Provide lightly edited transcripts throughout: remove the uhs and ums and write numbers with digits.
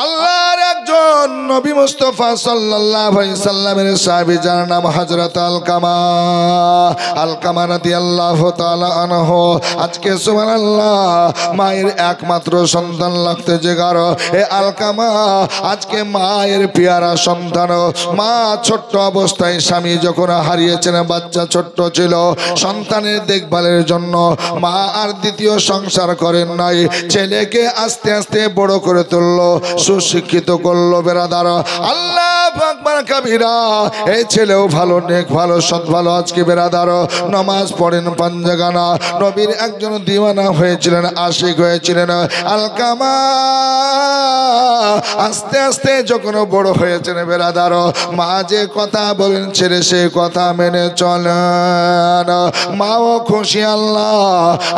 আল্লাহর একজন নবী মুস্তাফা সাল্লাল্লাহু আলাইহি সাল্লামের সাহাবী যার নাম হযরত আলকামা রাদিয়াল্লাহু তাআলা আনহু। আজকে সুবহানাল্লাহ মায়ের একমাত্র সন্তান লাগতে জেগার এ আলকামা আজকে মায়ের পেয়ারা সন্তান। মা ছোট্ট অবস্থায় স্বামী যখন হারিয়েছেন, বাচ্চা ছোট্ট ছিল, সন্তানের দেখভালের জন্য মা আর দ্বিতীয় সংসার করেন নাই। ছেলেকে আস্তে আস্তে বড় করে তুললো, সুশিক্ষিত করলো। বেরাদার আল্লাহ আকবার কাবীরা, এই ছেলেও ভালো, নেক ভালো, সৎ ভালো। আজকে বেরাদার নামাজ পড়েন পাঞ্জাগানা, নবীর একজন দিওয়ানা হয়েছিলেন, আশিক হয়েছিলেন আলকামা। আস্তে আস্তে যখন বড় হয়েছেন বেরাদার, মা যে কথা বলেন ছেলে সে কথা মেনে চলেন। মাও খুশি, আল্লাহ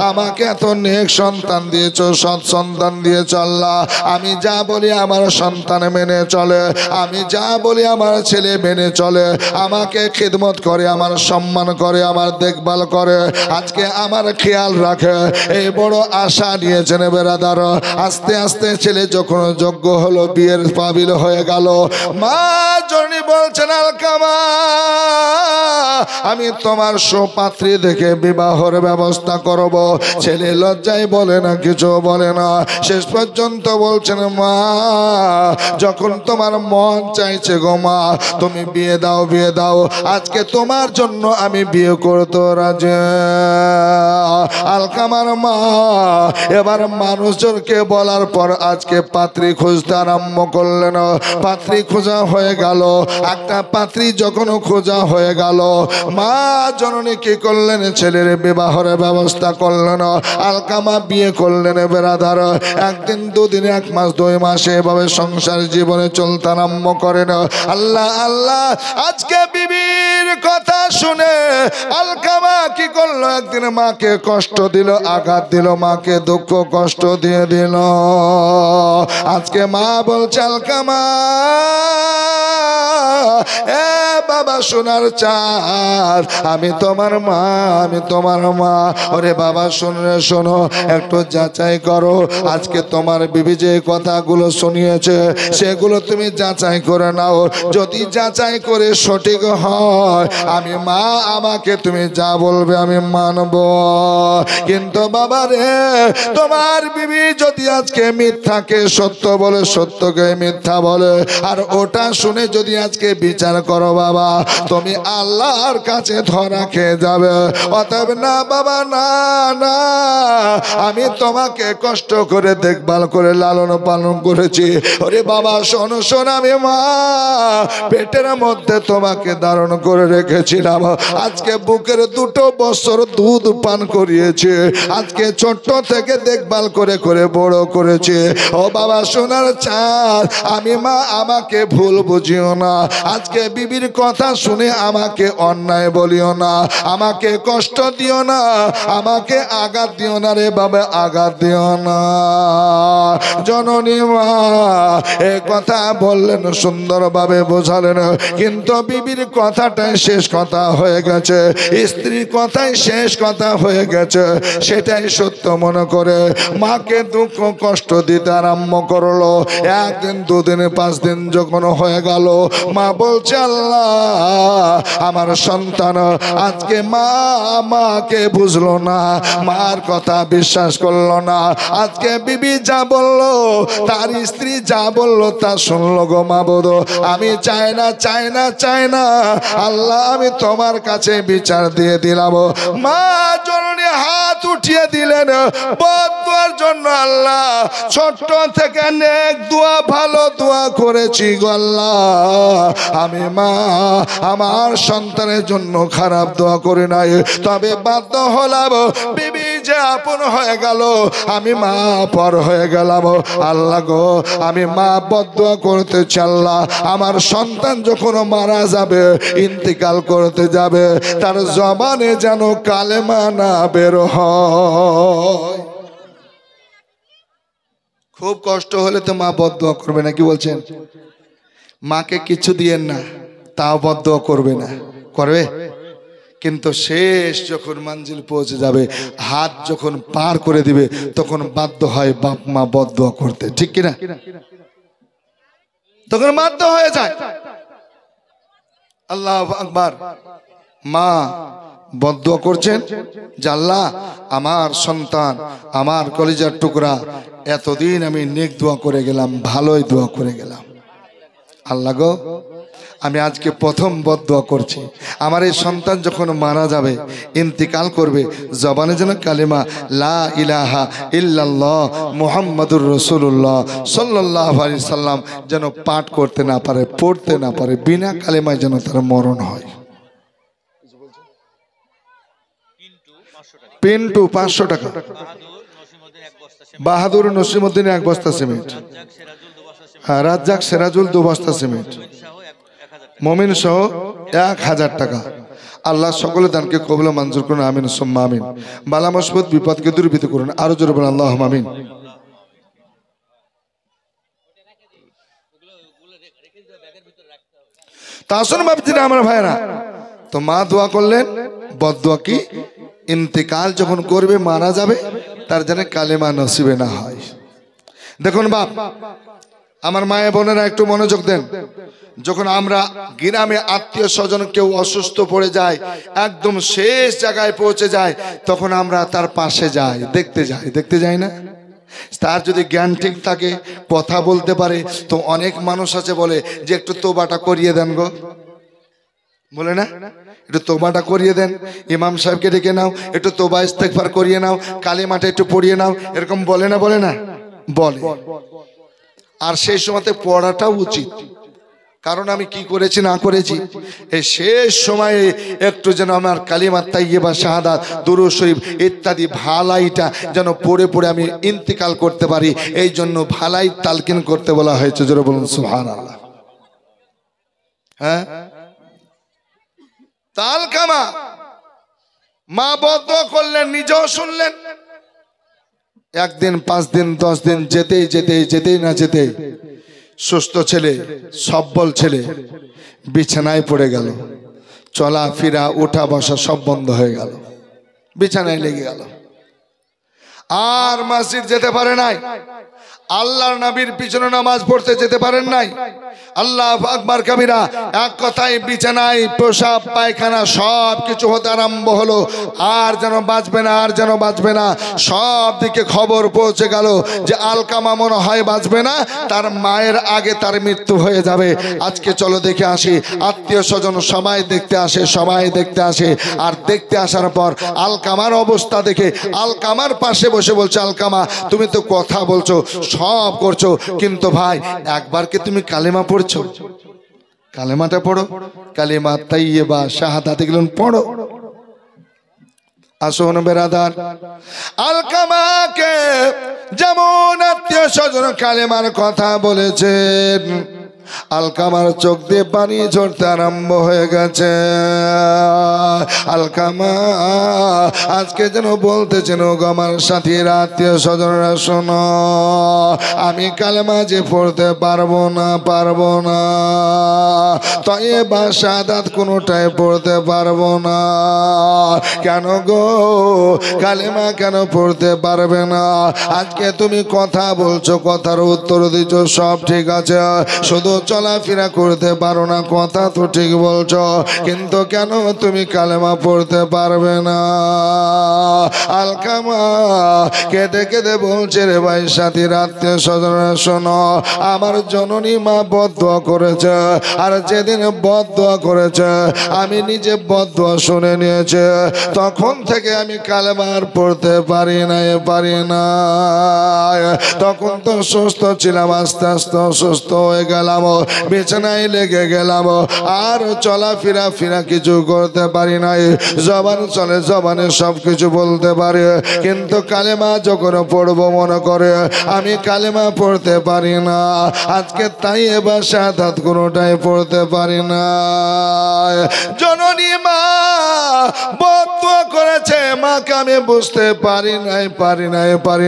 আমাকে এত নেক সন্তান দিয়েছ, সৎ সন্তান দিয়েছ আল্লাহ। আমি যা বলি আমার সন্তান মেনে চলে, আমি যা বলি আমার ছেলে মেনে চলে, আমাকে খিদমত করে, আমার সম্মান করে, আমার দেখভাল করে, আজকে আমার খেয়াল রাখে। এই বড় আশা নিয়েছেন বেরাদার। আস্তে আস্তে ছেলে যখন যোগ্য হলো, বিয়ের কাবিল হয়ে গেল, মা জননী বলছেন আলকামা আমি তোমার সুপাত্রী দেখে বিবাহের ব্যবস্থা করব। ছেলে লজ্জায় বলে না, কিছু বলে না। শেষ পর্যন্ত বলছেন মা যখন তোমার মন চাইছে গো মা তুমি বিয়ে দাও, বিয়ে দাও, আজকে তোমার জন্য আমি বিয়ে করতে রাজি। আলকামার মা এবার মানুষজনকে বলার পর আজকে পাত্রী খুঁজতে আরম্ভ করলেন। পাত্রী খোঁজা হয়ে গেল। একটা পাত্রী যখন খোঁজা হয়ে গেল, মা জননী কি করলেন, ছেলের বিবাহের ব্যবস্থা করলেন। আলকামা বিয়ে করলেন বেরাদার। একদিন, দুদিন, এক মাস, 2 মাসে এভাবে সংসার জীবনে চলতে আরম্ভ করেন। আল্লাহ আল্লাহ, আজকে বিবির কথা শুনে আলকামা কি করলো, একদিন মাকে কষ্ট দিল, আঘাত দিল, মাকে দুঃখ কষ্ট দিয়ে দিল। আজকে মা বলছে আলকামা এ বাবা সোনার চাঁদ, আমি তোমার মা, আমি তোমার মা। ওরে বাবা শোনো, শোনো, একটু যাচাই করো। আজকে তোমার বিবি যে কথাগুলো শুনিয়েছে সেগুলো তুমি যাচাই করে নাও। যদি যাচাই করে সঠিক হয় আমি মা, আমাকে তুমি যা বলবে আমি মানব। কিন্তু বাবা রে, তোমার বিবি যদি আজকে মিথ্যাকে সত্য বলে, সত্যকে মিথ্যা বলে, আর ওটা শুনে যদি আজকে বিচার করো বাবা, তুমি আল্লাহর কাছে ধরা খেয়ে যাবে। অতএব না বাবা, না না, আমি তোমাকে কষ্ট করে দেখভাল করে লালন পালন করেছি। ওরে বাবা শোনো, শোন, আমি মা পেটের মধ্যে তোমাকে ধারণ করে রেখেছিলাম। আজকে বুকের 2 বছর দুধ পান করিয়েছে, আজকে ছোট্ট থেকে দেখভাল করে করে বড় করেছে। ও বাবা সোনার চাঁদ, আমি মা, আমাকে ভুল বুঝিও না। আজকে বিবির কথা শুনে আমাকে অন্যায় বলিও না, আমাকে কষ্ট দিও না, আমাকে আঘাত দিও না রে বাবা, আঘাত দিও না। জননী মা এ কথা বললেন, সুন্দরভাবে বোঝালেন, কিন্তু বিবির কথাটাই শেষ কথা হয়ে গেছে, স্ত্রীর কথাই শেষ কথা হয়ে গেছে। সেটাই সত্য মনে করে মাকে দুঃখ কষ্ট দিতে আরম্ভ করলো। 1 দিন, 2 দিন, 5 দিন যখন হয়ে গেল, মা বলছে আল্লাহ আমার সন্তান আজকে মাকে বুঝলো না, মার কথা বিশ্বাস করলো না। আজকে বিবি যা বললো, তার স্ত্রী যা বললো তা শুনলো গো মাবুদ। আমি চাই না, চাই না, চাই না আল্লাহ, আমি তোমার কাছে বিচার দিয়ে দিলাম। মা জননী হাত উঠিয়ে দিলেন বদদুয়ার জন্য। আল্লাহ ছোট্ট থেকে নেক দোয়া, ভালো দোয়া করেছি গো আল্লাহ, আমি মা আমার সন্তানের জন্য খারাপ দোয়া করে নাই। তবে বাধ্য হলাম, বিবি যে আপন হয়ে গেল, আমি মা পর হয়ে গেলাম। আল্লাহ গো, আমি মা বদদুয়া করতে চাল্লাহ, আমার সন্তান যখন মারা যাবে, ইন্তিকাল করতে যাবে, তার জবানে যেন কালেমা না বের হয়। খুব কষ্ট হলে তো মা বদদুয়া করবে না, কি বলছেন? মাকে কিছু দিয়েন না, তাও বদদুয়া করবে না, করবে? কিন্তু শেষ যখন মঞ্জিল পৌঁছে যাবে, হাত যখন পার করে দিবে, তখন বাধ্য হয় বাপ মা বদদুয়া করতে, ঠিক কিনা? তখন বাধ্য হয়ে যায়। আল্লাহু আকবার। মা বদদুয়া করছেন যে আল্লাহ, আমার সন্তান, আমার কলিজার টুকরা, এতদিন আমি নেক দোয়া করে গেলাম, ভালোই দোয়া করে গেলাম, আল্লাহ গো আমি আজকে প্রথম বদদুয়া করছি, আমার এই সন্তান যখন মারা যাবে, ইন্তিকাল করবে, জবানে যেন কালিমা লা ইলাহা ইল্লাল্লাহ মুহাম্মাদুর রাসূলুল্লাহ সাল্লাল্লাহু আলাইহি সাল্লাম যেন পাঠ করতে না পারে, পড়তে না পারে, বিনা কালিমায় যেন তার মরণ হয়। পিন্টু 500 টাকা, বাহাদুর নসিমউদ্দিন 1 বস্তা সিমেন্ট, হ্যাঁ রাজ্জাক সিরাজুল 2 বস্তা সিমেন্ট, মমিন সহ 1000 টাকা। আল্লাহ সকলে দানকে কবুল ও মঞ্জুর করুন, আমিন সুম্মা আমিন। বালা মুসিবত বিপদকে দূরীভূত করুন, আরো জোরে বলুন আল্লাহুম্মা আমিন। তা আসুন বাপজিরা, আমার ভাইরা, তো মা দোয়া করলেন, বদদুয়া কি, ইন্তেকাল যখন করবে, মারা যাবে, তার যেন কালেমা নসিবে না হয়। দেখুন বাপ, আমার মায়ের বোনেরা একটু মনোযোগ দেন। যখন আমরা গ্রামে আত্মীয় স্বজন কেউ অসুস্থ পড়ে যায়, একদম শেষ জায়গায় পৌঁছে যায়, তখন আমরা তার পাশে যাই, দেখতে যাই না? তার যদি জ্ঞান ঠিক থাকে, কথা বলতে পারে, তো অনেক মানুষ আছে বলে যে একটু তোবাটা করিয়ে দেন গো, বলে না, একটু তোবাটা করিয়ে দেন, ইমাম সাহেবকে ডেকে নাও, একটু তোবা ইস্তেগফার করিয়ে নাও, কালিমাটা একটু পড়িয়ে নাও, এরকম বলে না? বলে না? বলে। আর সেই সময়তে পড়াটাও উচিত, কারণ আমি কি করেছি না করেছি, এই শেষ সময়ে একটু যেন আমার কালিমা তাইয়্যিবা, শাহাদাত, দুরূদ শরীফ ইত্যাদি ভালাইটা যেন পড়ে পড়ে আমি ইন্তিকাল করতে পারি, এই জন্য ভালাই তালকিন করতে বলা হয়েছে। জোরে বলুন সুবহানাল্লাহ। হ্যাঁ, তালকামা মা বদদুয়া করলেন, নিজেও শুনলেন। একদিন, 5 দিন, 10 দিন যেতেই না যেতেই সুস্থ ছেলে, সব্বল ছেলে বিছানায় পড়ে গেল, চলা ফিরা উঠা বসা সব বন্ধ হয়ে গেল, বিছানায় লেগে গেল, আর মসজিদ যেতে পারে নাই, আল্লাহর নবীর পিছনে নামাজ পড়তে যেতে পারেন নাই। আল্লাহু আকবার কাবীরা। এক কথায় বিছানায় প্রসাব পায়খানা সব কিছু হতে আরম্ভ হলো, আর যেন বাঁচবে না, সব দিকে খবর পৌঁছে গেল যে আলকামা মনে হয় বাঁচবে না, তার মায়ের আগে তার মৃত্যু হয়ে যাবে। আজকে চলো দেখে আসি। আত্মীয় স্বজন সবাই দেখতে আসে, আর দেখতে আসার পর আলকামার অবস্থা দেখে আলকামার পাশে বসে বলছে, আলকামা তুমি তো কথা বলছো, সব করছো, কিন্তু ভাই একবার কি তুমি কালেমা পড়ছো? কালেমাটা পড়ো, কালেমা তাইয়্যিবা শাহাদাত এগুলো পড়ো। আসুন বেরাদার, আলকামাকে যেমন আত্মীয় স্বজন কালেমার কথা বলেছেন, আলকামার চোখ দিয়ে পানি ঝরতে আরম্ভ হয়ে গেছে। আলকামা আজকে যেন বলতেছেন, ও আমার সাথীরা, আত্মীয় স্বজনরা শোনো, আমি কালেমা যে পড়তে পারবো না, তাইয়্যিবা শাহাদাত কোনোটাই পড়তে পারবো না। কেন গো, কালেমা কেন পড়তে পারবে না? আজকে তুমি কথা বলছো, কথার উত্তর দিচ্ছ, সব ঠিক আছে, শুধু চলাফেরা করতে পারো না, কথা তো ঠিক বলছো, কিন্তু কেন তুমি কালেমা পড়তে পারবে না? আলকামা কেঁদে কেঁদে বলছে, রে ভাই সাথীর আত্মীয় স্বজনরা শোনো, আমার জননী মা বদদুয়া করেছে, আর যেদিন বদদুয়া করেছে আমি নিজে বদদুয়া শুনে নিয়েছে, তখন থেকে আমি কালেমার পড়তে পারি না। তখন তো সুস্থ ছিলাম, আস্তে আস্তে অসুস্থ হয়ে গেলাম, বিছানায় লেগে গেলাম, আর চলাফেরা কিছু করতে পারি নাই। জবান চলে, জবানে সব কিছু বলতে পারে, কিন্তু কালেমা যখন পড়বো মনে করে আমি কালেমা পড়তে পারি না। আজকে তাইয়্যিবা শাহাদাত কোনোটাই পড়তে পারি না। জননী মা বদদুয়া করেছে, মাকে আমি বুঝতে পারি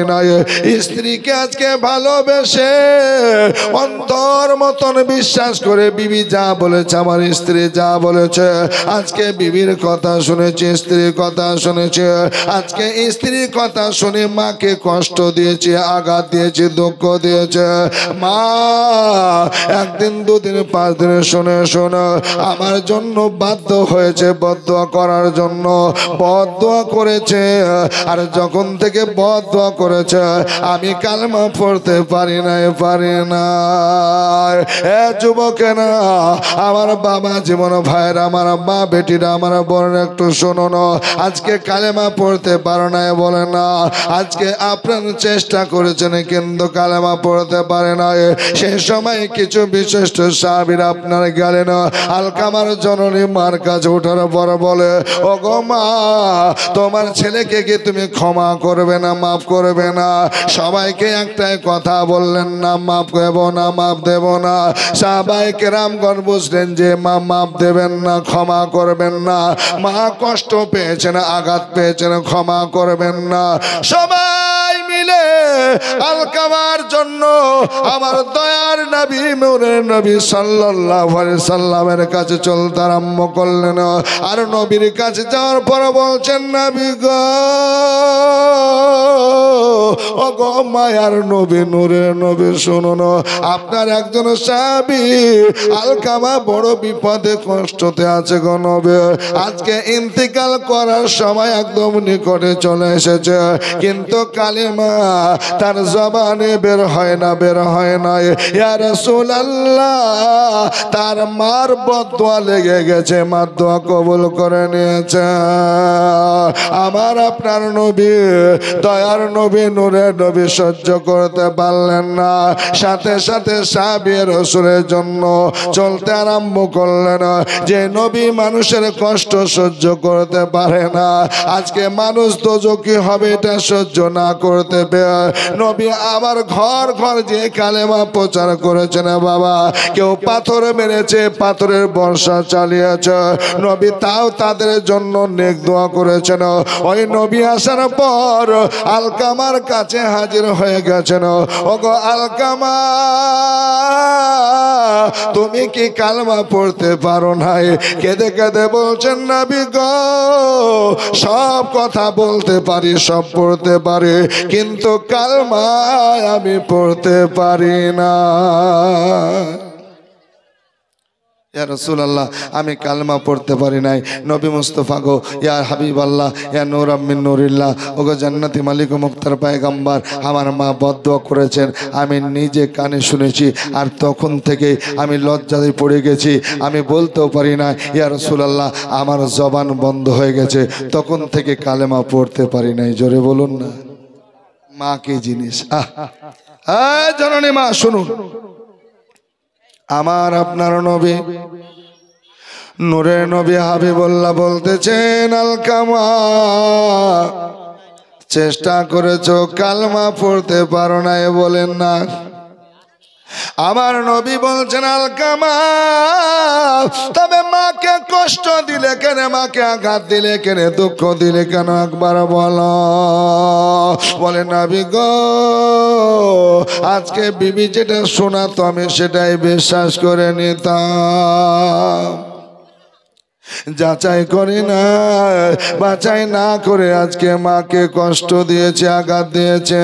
নাই। স্ত্রীকে আজকে ভালোবেসে অন্তর মতন বিশ্বাস করে বিবি যা বলেছে, আমার স্ত্রী যা বলেছে, আজকে বিবির কথা শুনেছি, স্ত্রীর কথা শুনেছে। আজকে স্ত্রীর কথা শুনে মাকে কষ্ট দিয়েছে, আঘাত দিয়েছে, দুঃখ দিয়েছে। মা একদিন দুদিন পাঁচ দিন শুনে আমার জন্য বাধ্য হয়েছে বদদুয়া করার জন্য, বদদুয়া করেছে। আর যখন থেকে বদদুয়া করেছে আমি কালেমা পড়তে পারি না। যুবকেরা, আমার বাবা জীবন ভাইরা, আমার মা বেটিরা, আমার বোন একটু শোনো না। আজকে কালেমা পড়তে পারো না বলে না, আজকে আপনার চেষ্টা করেছেন কিন্তু কালেমা পড়তে পারে না। সেই সময় কিছু বিশিষ্ট সাহাবীরা আপনার গেলেন আলকামার জননী মার কাছে ওঠার পর বলে, ও গো মা, তোমার ছেলেকে কি তুমি ক্ষমা করবে না, মাফ করবে না? সবাইকে একটাই কথা বললেন না, মাফ দেব না, মাফ দেব না। সাহাবায়ে কেরামগণ বুঝলেন যে মা মাফ দেবেন না, ক্ষমা করবেন না। মা কষ্ট পেয়েছেন, আঘাত পেয়েছেন, ক্ষমা করবেন না। সবাই মিলে আলকামার জন্য আমার দয়ার নবী, নূরের নবী সাল্লাল্লাহু আলাইহি সাল্লামের কাছে চলতে আরম্ভ করলেন। আর নবীর কাছে যাওয়ার পর বলছেন, নবী গো, ও গো মায়ার নবী, নূরের নবী, শুনুন, আপনার একজন সাহাবী আলকামা বড় বিপদে কষ্টতে আছে গো নবী। আজকে ইন্তিকাল করার সময় একদম নিকটে চলে এসেছে, কিন্তু কালেমা তার জবানে বের হয় না। ইয়া রাসূলুল্লাহ, তার মার বদদুয়া লেগে গেছে, মার দোয়া কবুল করে নিয়েছে। আমার আপনার নবী, দয়ার নবী, নূরের নবী সহ্য করতে পারলেন না। সাথে সাথে সাহাবী রাসূলের জন্য চলতে আরম্ভ করলেন। যে নবী মানুষের কষ্ট সহ্য করতে পারে না, আজকে মানুষ দোজখী হবে এটা সহ্য না করতে পেরে নবী আমার ঘর ঘর যে কালেমা প্রচার করেছেন বাবা, কেউ পাথর মেরেছে, পাথরের বর্ষা চালিয়েছে, নবী তাও তাদের জন্য নেক দোয়া করেছেন। ওই নবী আসার পর আলকামার কাছে হাজির হয়ে গেছেন। ওগো আলকামা, তুমি কি কালেমা পড়তে পারো নাই? কেঁদে কেঁদে বলছেন, নবী গো, সব কথা বলতে পারি, সব পড়তে পারি, কিন্তু কালেমা আমি পড়তে পারি না। ইয়া রাসূলুল্লাহ, আমি কালেমা পড়তে পারি নাই। নবী মুস্তাফা গো, ইয়া হাবিবাল্লাহ, ইয়া নূরাম মিন নূরিল্লাহ, ওগো জান্নাতি মালিক ও মুক্তার পয়গম্বর, আমার মা বদদুয়া করেছেন, আমি নিজে কানে শুনেছি। আর তখন থেকে আমি লজ্জায় পড়ে গেছি, আমি বলতেও পারি না। ইয়া রাসূলুল্লাহ, আমার জবান বন্ধ হয়ে গেছে, তখন থেকে কালেমা পড়তে পারি নাই। জোরে বলুন না। মা কি জিনিস! জননী মা, শুনুন, আমার আপনার নবী, নূরের নবী হাবিবুল্লাহ বলতেছেন, আলকামা, চেষ্টা করেছো, কালেমা পড়তে পারো না, বলেন না। আমার নবী বলছেন, আলকামা, তবে মাকে কষ্ট দিলে কেন, মাকে আঘাত দিলে কেন, দুঃখ দিলে কেন, একবার বলো। বলে, নবী গো, আজকে বিবি যেটা শোনাতো আমি সেটাই বিশ্বাস করে নিতাম, যাচাই করে না, বাছাই না করে আজকে মাকে কষ্ট দিয়েছে, আঘাত দিয়েছে।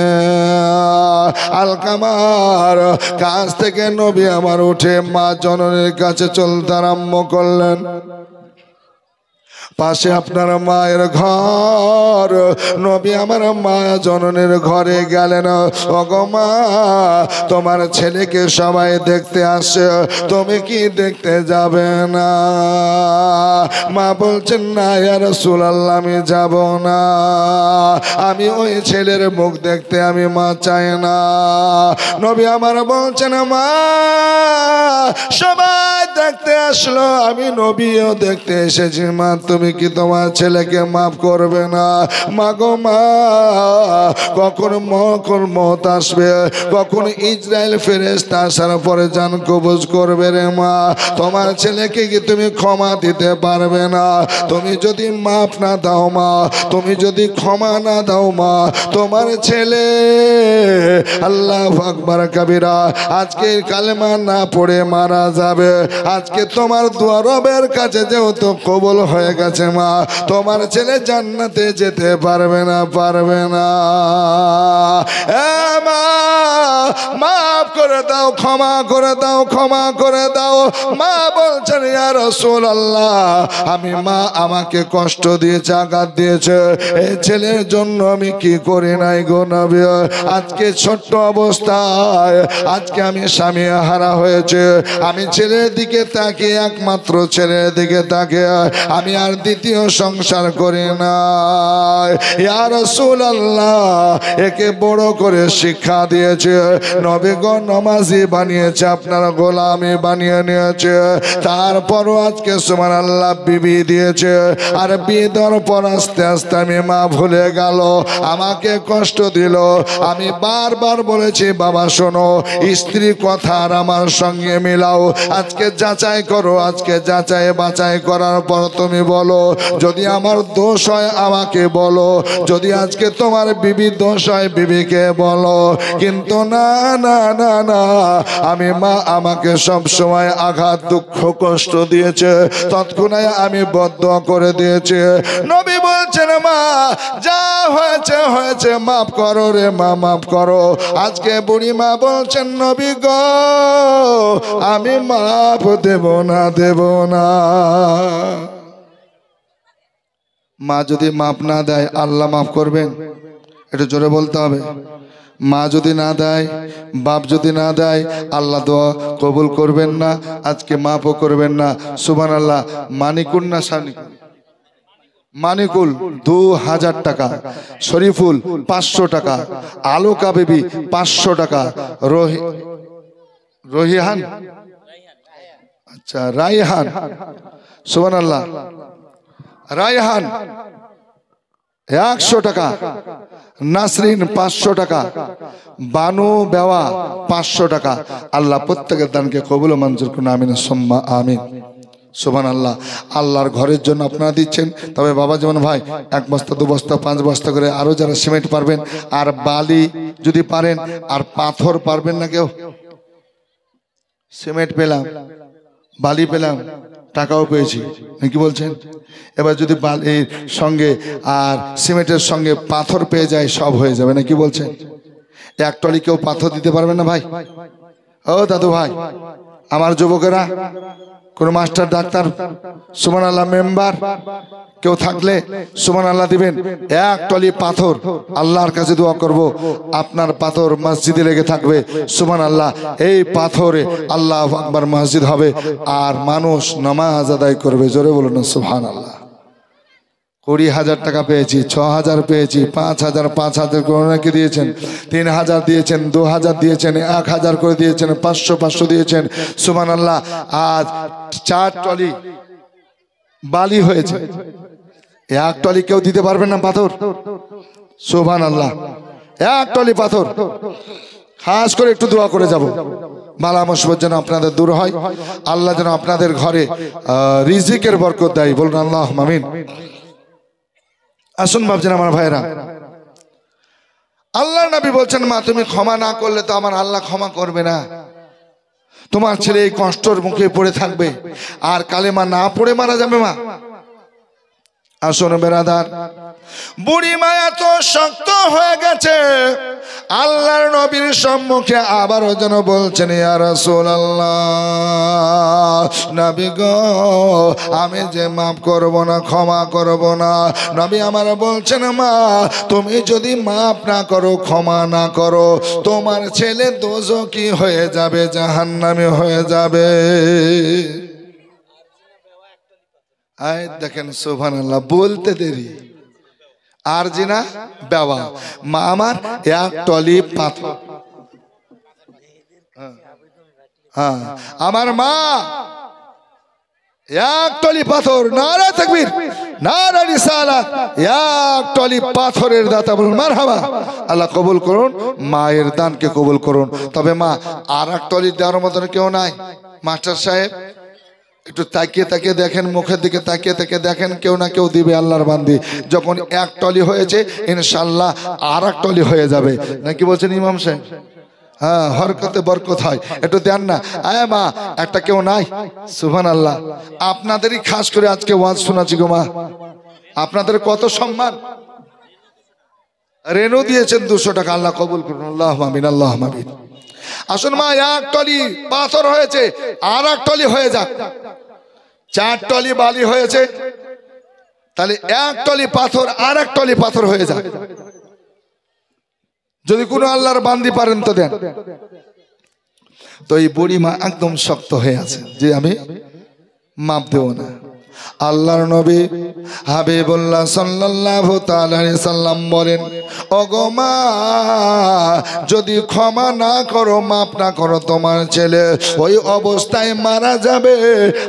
আলকামার কাছ থেকে নবী আমার উঠে মা জননীর কাছে চলতে আরম্ভ করলেন। পাশে আপনার মায়ের ঘর, নবী আমার মা জননীর ঘরে গেলেন। ওগো মা, তোমার ছেলেকে সবাই দেখতে আসে, তুমি কি দেখতে যাবে না? মা বলছেন, না ইয়া রাসূলুল্লাহ, আমি যাব না, আমি ওই ছেলের মুখ দেখতে আমি মা চাই না। নবী আমার বলছেন, মা, সবাই দেখতে আসলো, আমি নবীও দেখতে এসেছি। মা তুমি কি তোমার ছেলেকে মাফ করবে না? মা গো মা, কখন মত আসবে, কখন ইসরায়েল ফেরেশতা আসার পরে জান কবজ করবে রে মা? তোমার ছেলেকে কি তুমি ক্ষমা দিতে পারবে না? তুমি যদি মাফ না দাও মা, তুমি যদি ক্ষমা না দাও মা, তোমার ছেলে আল্লাহু আকবার কাবীরা আজকে কালেমা না পড়ে মারা যাবে। আজকে তোমার দোয়া রবের কাছে যেহেতু কবুল হয়ে গেছে মা, তোমার ছেলে জান্নাতে যেতে পারবে না, পারবে না। মা মাফ করে দাও, ক্ষমা করে দাও, ক্ষমা করে দাও। মা বলছেন ইয়া রাসূলুল্লাহ, আমি মা আমাকে কষ্ট দিয়েছে, আঘাত দিয়েছে, এই ছেলের জন্য আমি কি করি নাই গো নবী? আজকে ছোট্ট অবস্থায় আজকে আমি স্বামী হারা হয়েছে, আমি ছেলের দিকে তাকিয়ে, একমাত্র ছেলের দিকে তাকিয়ে আমি আর দ্বিতীয় সংসার করি না। ইয়া রাসূলুল্লাহ, একে বড় করে শিক্ষা দিয়েছে, নবীগণ নামাজি বানিয়েছে, আপনার গোলামি বানিয়ে নিয়েছে, তারপরও আজকে সুবহানাল্লাহ বিবি দিয়েছে। আর বিয়ে দেওয়ার পর আস্তে আস্তে আমি মা ভুলে গেল, আমাকে কষ্ট দিল। আমি বারবার বলেছি বাবা শোনো, স্ত্রী কথা আর আমার সঙ্গে মিলাও, আজকে যাচাই করো, আজকে যাচাই বাছাই করার পর তুমি বলো, যদি আমার দোষ হয় আমাকে বলো, যদি আজকে তোমার বিবি দোষ হয় বিবিকে বলো। কিন্তু না না না না, আমি মা আমাকে সব সময় আঘাত দুঃখ কষ্ট দিয়েছে, তৎক্ষণাৎ আমি বদদোয়া করে দিয়েছে। নবী বলছেন মা যা হয়েছে হয়েছে, মাফ করো রে মা, মাফ করো। আজকে বুড়ি মা বলছেন নবী গো আমি মাফ দেব না, দেব না। মা যদি মাফ না দেয় আল্লাহ মাফ করবেন? একটু জোরে বলতে হবে। মা যদি না দেয়, বাপ যদি না দেয়, আল্লাহ দোয়া কবুল করবেন না, আজকে মাফও করবেন না। সুবহানাল্লাহ। মানিকুল না শানিকুল? মানিকুল 2000 টাকা, শরীফুল 500 টাকা, আলোকা বেবি 500 টাকা, রহিহান, আচ্ছা রাইহান, সুবহানাল্লাহ, রাইহান 100 টাকা, নাসরিন 500 টাকা, বানু বেওয়া 500 টাকা। আল্লাহ প্রত্যেকের দানকে কবুল ও মঞ্জুর করুন, আমিন সুম্মা আমিন। সুবহানাল্লাহ। আল্লাহর ঘরের জন্য আপনারা দিচ্ছেন, তবে বাবা যেমন ভাই 1 বস্তা 2 বস্তা 5 বস্তা করে, আরো যারা সিমেন্ট পারবেন, আর বালি যদি পারেন, আর পাথর পারবেন না কেউ? সিমেন্ট পেলাম, বালি পেলাম, টাকাও পেয়েছি, কি বলছেন? এবার যদি বালির সঙ্গে আর সিমেন্টের সঙ্গে পাথর পেয়ে যায়, সব হয়ে যাবে, না কি বলছেন? এক টলি কেউ পাথর দিতে পারবে না ভাই? ও দাদু ভাই, আমার যুবকেরা, কোন মাস্টার ডাক্তার সুবহানাল্লাহ মেম্বার কেউ থাকলে সুবহানাল্লাহ দিবেন। 1 টলি পাথর, আল্লাহর কাছে দোয়া করব আপনার পাথর মসজিদে লেগে থাকবে। সুবহানাল্লাহ। এই পাথরে আল্লাহু আকবার মসজিদ হবে, আর মানুষ নামাজ আদায় করবে। জোরে বলুন না সুবহানাল্লাহ। 20,000 টাকা পেয়েছি, 6,000 পেয়েছি, 5,000, 5,000 করে অনেকে দিয়েছেন, 3,000 দিয়েছেন, 2,000 দিয়েছেন, 1,000 করে দিয়েছেন, 500, 500 দিয়েছেন। সুবহানাল্লাহ। আজ 4 টলি বালি হয়েছে, 1 টলি কেউ দিতে পারবেন না পাথর? সুবহানাল্লাহ। 1 টলি পাথর, খাস করে একটু দোয়া করে যাব, বালা মুসিবত যেন আপনাদের দূর হয়, আল্লাহ যেন আপনাদের ঘরে রিজিকের বরকত দেয়। বলুন আল্লাহুম্মা আমিন। আসুন ভাবছেন আমার ভাইরা, আল্লাহ নবী বলছেন মা তুমি ক্ষমা না করলে তো আমার আল্লাহ ক্ষমা করবে না। তোমার ছেলে এই কষ্টের মুখে পড়ে থাকবে, আর কালেমা না পড়ে মারা যাবে মা। আসুন বেরাদার, বুড়ি মা এত শক্ত হয়ে গেছে, আল্লাহর নবীর সম্মুখে আবারও যেন বলছেন ইয়া রাসূলুল্লাহ, নবী গো আমি যে মাফ করব না, ক্ষমা করব না। নবী আমার বলছেন মা তুমি যদি মাফ না করো, ক্ষমা না করো, তোমার ছেলে দোজখী হয়ে যাবে, জাহান্নামী হয়ে যাবে। আয় দেখেন সুবহানাল্লাহ, বলতে দেরি, আর জিনা বেওয়া। মা আমার 1 টলি পাথর, হ্যাঁ আমার মা এক টলি পাথর, নারা তাকবীর, নারা রিসালাত, এক টলি পাথরের দাতা বলুন মারহাবা। আল্লাহ কবুল করুন, মায়ের দানকে কবুল করুন। তবে মা আর এক টলি দেওয়ার মতন কেউ নাই। মাস্টার সাহেব একটু তাকিয়ে তাকিয়ে দেখেন, মুখের দিকে তাকিয়ে তাকিয়ে দেখেন, কেউ না কেউ দিবে আল্লাহর বান্দি। যখন এক টলি হয়েছে ইনশাআল্লাহ আর এক টলি হয়ে যাবে, নাকি বলছেন ইমাম সাহেব? হ্যাঁ, হরকতে বরকত হয়, একটু দেন না। আয় মা, একটা কেউ নাই? সুবহানাল্লাহ। আপনাদেরই খাস করে আজকে ওয়াজ শোনাচ্ছি গো মা, আপনাদের কত সম্মান। রেনু দিয়েছেন 200 টাকা, আল্লাহ কবুল করুন, আল্লাহুম্মা আমিন, আল্লাহুম্মা আমিন। আসুন মা, এক টলি পাথর হয়েছে, আর এক টলি হয়ে যাক। 4 টলি বালি হয়েছে, তাহলে এক টলি পাথর আর এক টলি পাথর হয়ে যাক। যদি কোনো আল্লাহর বান্দি পারেন তো দেন। তো এই বুড়ি মা একদম শক্ত হয়ে আছে যে আমি মাপ দেব না। আল্লাহর নবী হাবিবুল্লাহ সাল্লাল্লাহু তাআলা আলাইহি সাল্লাম বলেন, ওগো মা, যদি ক্ষমা না করো, মাপ না করো, তোমার ছেলে ওই অবস্থায় মারা যাবে,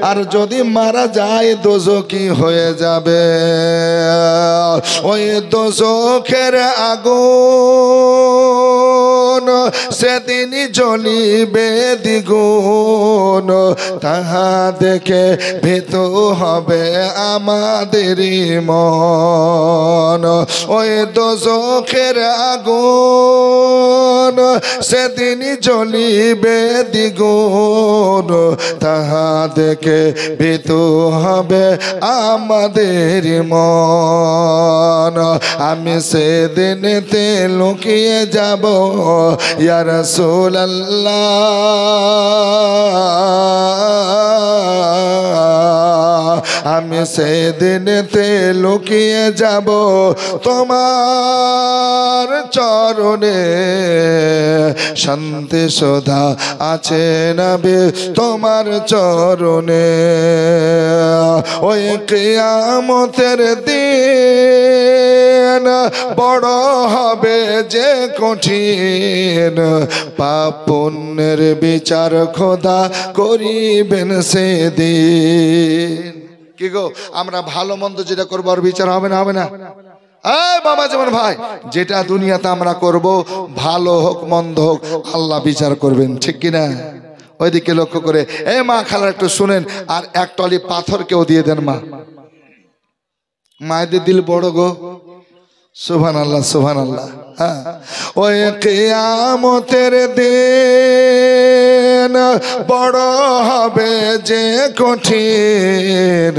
আর যদি মারা যায় দোজখী হয়ে যাবে। ওই দোজখের আগুন সেদিন জ্বলিবে দ্বিগুণ, তাহা দেখে ভীতু হবে আমাদের মন। ওই দোজখের আগুন সেদিন জ্বলিবে দ্বিগুণ, তাহা দেখে ভীতু হবে আমাদের মন। আমি সেদিনেতে লুকিয়ে যাব ইয়া রাসূলুল্লাহ, আমি সেদিনেতে লুকিয়ে যাব তোমার চরণে। শান্তি সুধা আছে নবী তোমার চরণে। ওই কিয়ামতের দিন বড় হবে যে কঠিন, পাপ পুণ্যের বিচার খোদা করিবেন সেদিন। কি গো, আমরা ভালো মন্দ যেটা করবো আর বিচার হবে না? হবে না? বাবা যেমন ভাই, যেটা দুনিয়াতে আমরা করব, ভালো হোক মন্দ হোক, আল্লাহ বিচার করবেন, ঠিক কিনা? ওইদিকে লক্ষ্য করে মা খালার একটু শুনেন, আর এক টলি পাথর কেউ দিয়ে দেন মা। মায়েদের দিল বড় গো, সুবহানাল্লাহ, সুবহানাল্লাহ। হ্যাঁ, ওই কিয়ামতের দিন বড় হবে যে কঠিন,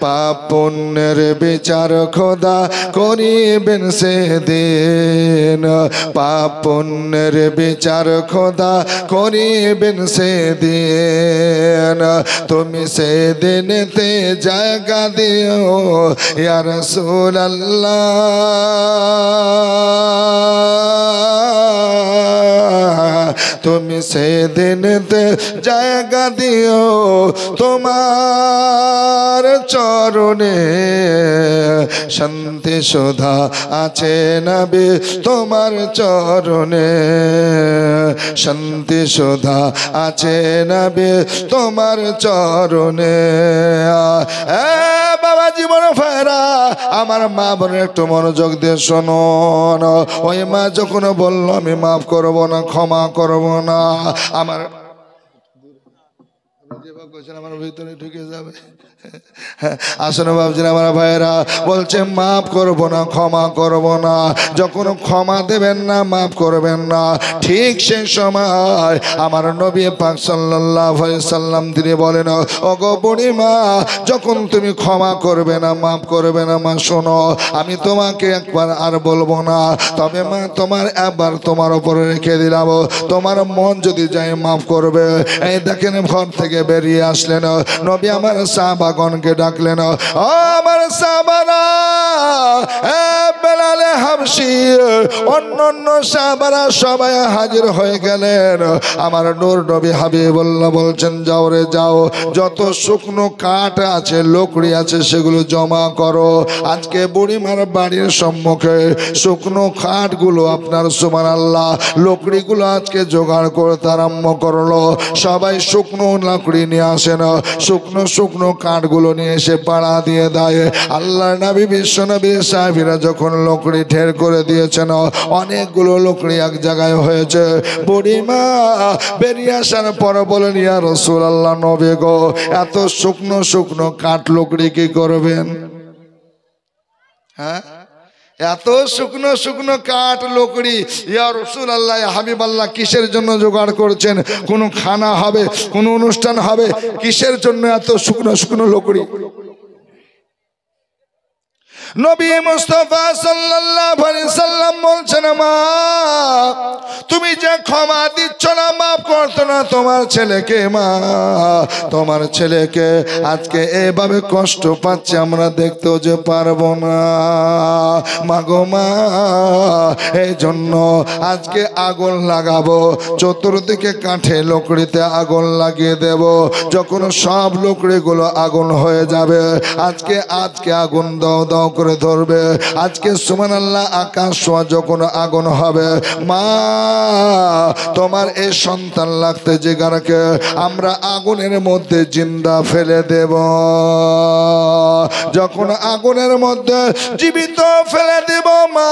পাপ পুণ্যের বিচার খোদা করিবেন সেদিন, পাপ পুণ্যের বিচার খোদা করিবেন সেদিন। তুমি সেদিনেতে জায়গা দিও ইয়া রাসূলুল্লাহ, তুমি সেদিনেতে জায়গা দিও তোমার চরণে। শান্তি সুধা আছে নবী তোমার চরণে, শান্তি সুধা আছে নবী তোমার চরণে। বাবা জীবন ফেরা, আমার মা বোনের একটু মনোযোগ দিয়ে শুনুন। ওই মা যখন বলল আমি মাফ করব না, ক্ষমা করব না, আমার আমার ভিতরে ঢুকে যাবে। আসলে ভাবছেন আমার ভাইয়েরা, বলছে মাফ করব না, ক্ষমা করব না। যখন ক্ষমা দেবেন না, মাফ করবেন না, ঠিক সেই সময় আমার নবী পাক সাল্লাল্লাহু আলাইহি সাল্লাম তিনি বলেন, ওগো বুড়ি মা, যখন তুমি ক্ষমা করবে না, মাফ করবে না, মা শোনো, আমি তোমাকে একবার আর বলবো না, তবে মা তোমার একবার তোমার উপরে রেখে দিলাম, তোমার মন যদি যায় মাফ করবে। এই দেখেন, ঘর থেকে বেরিয়ে আসলেন নবী, আমার সাহাবাগণকে ডাকলেন, ও আমার সাহাবারা, বেলালে হাবশী অন্যান্য সাহাবারা সবাই হাজির হয়ে গেলেন। আমার নূর নবী হাবিবুল্লাহ বলছেন, যাও রে যাও, যত শুকনো কাঠ আছে, লকড়ি আছে, সেগুলো জমা করো। আজকে বুড়িমার বাড়ির সম্মুখে শুকনো কাঠগুলো আপনার সুবহানাল্লাহ লকড়িগুলো আজকে জোগাড় করতে আরম্ভ করলো। সবাই শুকনো লকড়ি লকড়ি নিয়ে আসেন, শুকনো শুকনো কাঠগুলো নিয়ে এসে পাড়া দিয়ে দেয়। আল্লাহর নবী বিশ্ব নবী সাহাবীরা যখন লকড়ি ঢের করে দিয়েছেন, অনেকগুলো লকড়ি এক জায়গায় হয়েছে। বুড়িমা বেরিয়ে আসার পর বলেন, ইয়া রাসূলুল্লাহ, নবী গো, এত শুকনো শুকনো কাঠ লকড়ি কি করবেন? হ্যাঁ, এত শুকনো শুকনো কাঠ লকড়ি, ইয়া রাসূলুল্লাহ, হাবিবাল্লাহ, কিসের জন্য জোগাড় করছেন? কোনো খানা হবে, কোনো অনুষ্ঠান হবে, কিসের জন্য এত শুকনো শুকনো লকড়ি? নবী মুস্তাফা সাল্লাল্লাহু আলাইহি সাল্লাম বলছেন, মা, তুমি যে ক্ষমা দিচ্ছ না, মাফ করতো না তোমার ছেলেকে, মা, তোমার ছেলেকে আজকে এভাবে কষ্ট পাচ্ছে, আমরা দেখতেও যে পারবো না। মাগো মা, এই জন্য আজকে আগুন লাগাবো, চতুর্দিকে কাঠে লকড়িতে আগুন লাগিয়ে দেব। যখন সব লকড়িগুলো আগুন হয়ে যাবে, আজকে আগুন দাও দাও করে ধরবে। আজকে সুবহানাল্লাহ, আকাশ ছোঁয়া যখন আগুন হবে, মা, তোমার এই সন্তান লাগতে জিগারকে আমরা আগুনের মধ্যে জিন্দা ফেলে দেব। যখন আগুনের মধ্যে জীবিত ফেলে দেব, মা,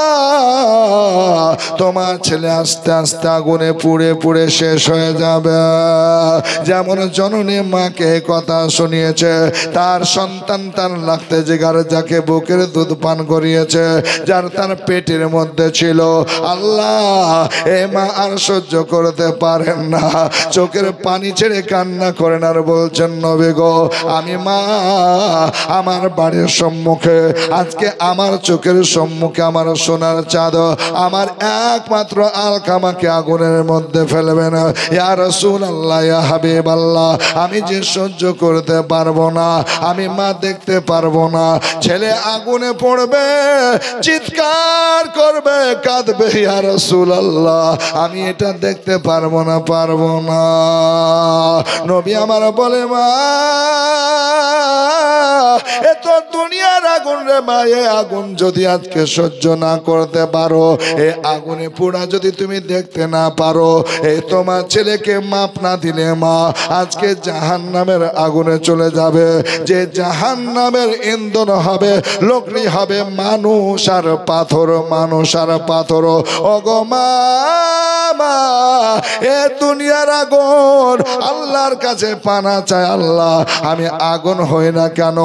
তোমার ছেলে আস্তে আস্তে আগুনে পুড়ে পুড়ে শেষ হয়ে যাবে। যেমন জননী মাকে কথা শুনিয়েছে, তার সন্তান তার লাগতে জিগার, যাকে বুকের দুধ পান করিয়েছে, যার তার পেটের মধ্যে ছিল, আল্লাহ এ মা আর সহ্য করতে পারেন না, চোখের পানি ছেড়ে কান্না করেন আর বলছেন, নবী গো, আমি মা আমার বাড়ির সম্মুখে, আজকে আমার চোখের সম্মুখে আমার সোনার চাঁদ, আমার একমাত্র আলকামাকে আগুনের মধ্যে ফেলবেন। ইয়া রাসূলুল্লাহ, ইয়া হাবিবাল্লাহ, আমি যে সহ্য করতে পারবো না, আমি মা দেখতে পারবো না, ছেলে আগুনে পড়বে, চিৎকার করবে, কাঁদবে, ইয়া রাসূলুল্লাহ, আমি এটা দেখতে পারবো না, পারবো না। নবী আমার বলে, মা, এ তো দুনিয়ার আগুন রে মা, এ আগুন যদি আজকে সহ্য না করতে পারো, এ আগুনে পোড়া যদি তুমি দেখতে না পারো, এই তোমার ছেলেকে মাপ না দিলে মা আজকে জাহান্নামের আগুনে চলে যাবে। যে জাহান্নামের ইন্ধন হবে, লকড়ি হবে মানুষ আর পাথর, মানুষ আর পাথর। ওগো মা, এ দুনিয়ার আগুন আল্লাহর কাছে পানা চায়, আল্লাহ আমি আগুন হই না কেন,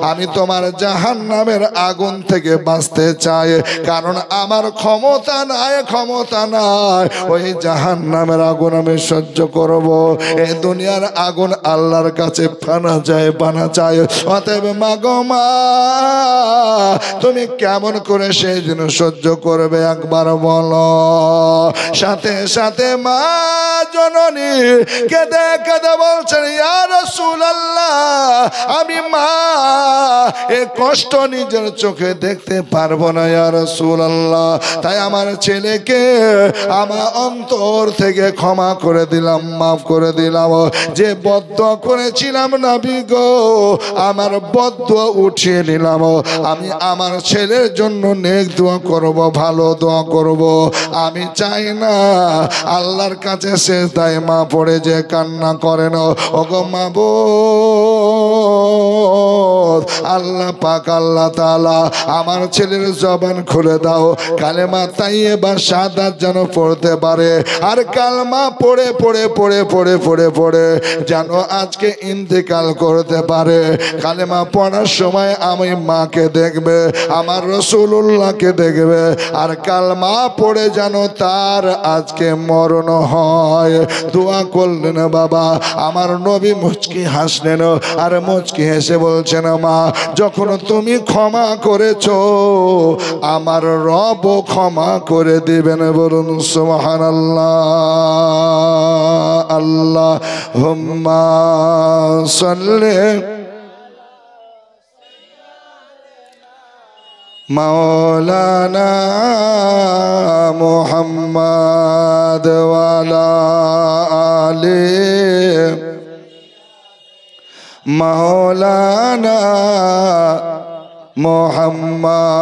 আমি তোমার জাহান্নামের আগুন থেকে বাঁচতে চাই, কারণ আমার ক্ষমতা নাই, ক্ষমতা নাই ওই জাহান্নামের আগুন আমি সহ্য করব। এ দুনিয়ার আগুন আল্লাহর কাছে পানা চায়, পানা চায়। অতএব মাগো মা, তুমি কেমন করে সেই দিন সহ্য করবে একবার বলো। সাথে সাথে মা জননী কেঁদে কেঁদে বলছেন, ইয়া রাসূলুল্লাহ, আমি মা এ কষ্ট নিজের চোখে দেখতে পারবো না, ইয়া রাসূলুল্লাহ, তাই আমার ছেলেকে আমার অন্তর থেকে ক্ষমা করে দিলাম, মাফ করে দিলাম। যে বদদুয়া করেছিলাম নবী গো, আমার বদদুয়া উঠিয়ে নিলাম। আমি আমার ছেলের জন্য নেক দোয়া করব, ভালো দোয়া করব। আমি চাই না আল্লাহর কাছে সিজদায় মা পড়ে যে কান্না করেন। ওগো মাবুদ, আল্লাহ পাক, আল্লাহ তাআলা আমার ছেলের জবান খুলে দাও, কালেমা তাইয়্যিবা শাহাদাত যেন পড়তে পারে, আর কালমা পড়ে পড়ে পড়ে পড়ে পড়ে পড়ে যেন আজকে ইন্তেকাল করতে পারে। কালেমা পড়ার সময় আমি মাকে দেখবে, আমার রাসূলুল্লাহকে দেখবে, আর কালমা পড়ে যেন তার আজকে মরণ হয়। দোয়া করলেন বাবা, আমার নবী মুচকি হাসলেন, আর মুচকি হেসে বলছেন, মা যখন তুমি ক্ষমা করেছো, আমার রব ক্ষমা করে দিবেন। বলুন সুবহানাল্লাহ। আল্লাহুম্মা সাল্লি মাওলানা মুহাম্মদ ওয়ালা আলি মাওলানা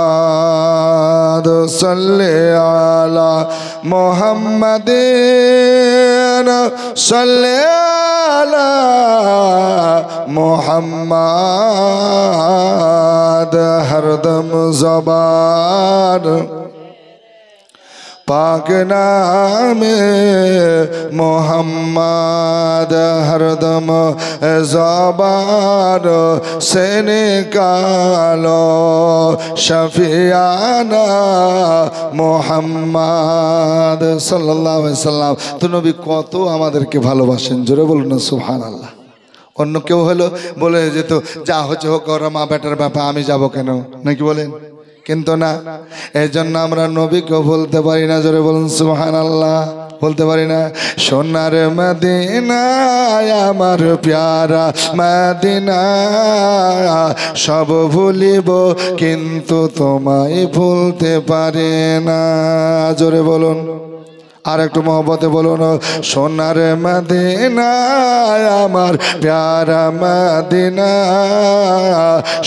মুহাম্মদ সাল্লি আলা মুহাম্মাদিন সাল্লাল্লাহু আলা মুহাম্মাদ হরদম জবান पाक नामे मोहम्मद हरदम ज़बान से निकालो शफियाना मोहम्मद सल्लल्लाहु अलैहि वसल्लम। तो नबी কত আমাদেরকে ভালোবাসেন, জোরে বলুন না সুবহানাল্লাহ। অন্য কেউ হলো বলে যেত যা হচ্ছে হোক, ওরা মা বেটার ব্যাপার, আমি যাব কেন, নাকি বলেন? কিন্তু না, এই জন্য আমরা নবীকে বলতে পারি না, জোরে বলুন সুবহানাল্লাহ, বলতে পারি না। সোনার মদিনা আমার প্যারা মদিনা, সব ভুলিব কিন্তু তোমায় ভুলতে পারে না, জোরে বলুন। আর একটু মহব্বতে বলুন, সোনার মদিনা আমার প্যারা মদিনা,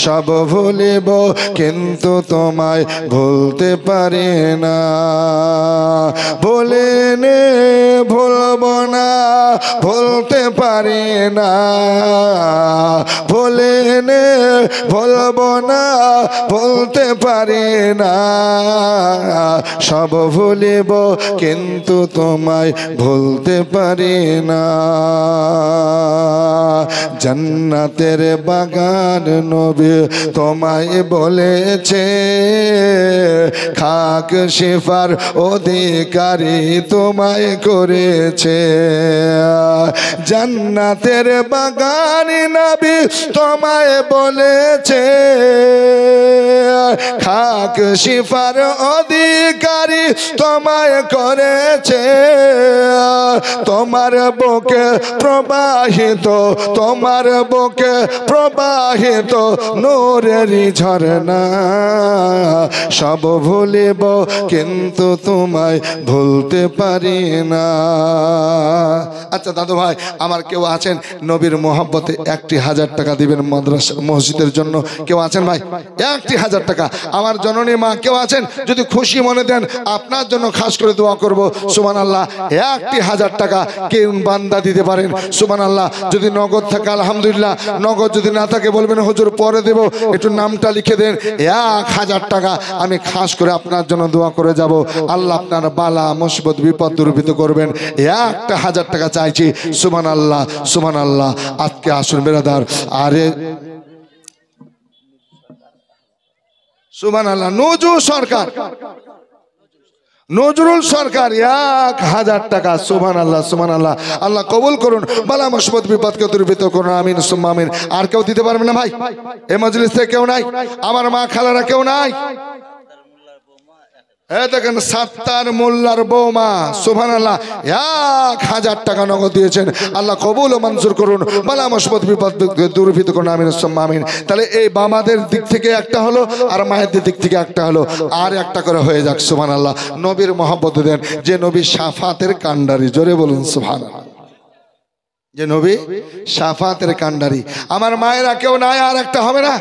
সব ভুলিব কিন্তু তোমায় ভুলতে পারি না। ভুলিনি ভুলব না, ভুলতে পারি না, ভুলিনি ভুলব না, ভুলতে পারি না, সব ভুলিব কিন্তু তোমায় ভুলতে পারি না। জান্নাতের বাগান নবী তোমায় বলেছে, খাক শিফার অধিকারী তোমায় করেছে। জান্নাতের বাগান নবী তোমায় বলেছে, খাক শিফার অধিকারী তোমায় করেছে। তোমার বুকে প্রবাহিত, তোমার বুকে প্রবাহিত নূরেরই ঝরনা, সব ভুলিব কিন্তু তোমায় ভুলতে পারি না। আচ্ছা দাদু ভাই, আমার কেউ আছেন নবীর মোহাব্বতে 1,000 টাকা দিবেন মাদ্রাসা মসজিদের জন্য? কেউ আছেন ভাই? 1,000 টাকা। আমার জননী মা কেউ আছেন? যদি খুশি মনে দেন আপনার জন্য খাস করে দোয়া করব। সুবহানাল্লাহ। 1,000 টাকা কেউ বান্দা দিতে পারেন? সুবহানাল্লাহ। যদি নগদ থাকে আলহামদুলিল্লাহ, নগদ যদি না থাকে বলবেন হুজুর পরে দেব, একটু নামটা লিখে দেন। 1,000 টাকা আমি খাস করে আপনার জন্য দোয়া করে যাব। আল্লাহ আপনার বালা মুসিবত বিপদ দূরীভূত করবেন। 1,000 টাকা চাইছি। সুবহানাল্লাহ, সুবহানাল্লাহ। আজকে আসুন বেরাদার, আরে সুবহানাল্লাহ। নজরুল সরকার, নজরুল সরকার 1,000 টাকা। সুবহানাল্লাহ, সুবহানাল্লাহ। আল্লাহ কবুল করুন, বালা মুসিবত বিপদকে দূরীভূত করুন। আমিন সুম্মা আমিন। আর কেউ দিতে পারবে না ভাই? এই মজলিস থেকে কেউ নাই? আমার মা খালারা কেউ নাই? দেখেন সাত্তার মোল্লার বৌমা, সুবহানাল্লাহ, 1,000 টাকা নগদ দিয়েছেন। আল্লাহ কবুল ও মঞ্জুর করুন, বালা মুসিবত বিপদ দূরীভূত করুন। আমিন সুম্মা আমিন। তাহলে এই বাবাদের দিক থেকে একটা হলো, আর মায়েদের দিক থেকে একটা হলো, আর একটা করে হয়ে যাক। সুবহানাল্লাহ। নবীর মহব্বত দেন, যে নবী শাফাতের কান্ডারি, জোরে বলুন সুবহানাল্লাহ। যে নবী শাফাতের কান্ডারি। আমার মায়েরা কেউ নাই? আর একটা হবে না?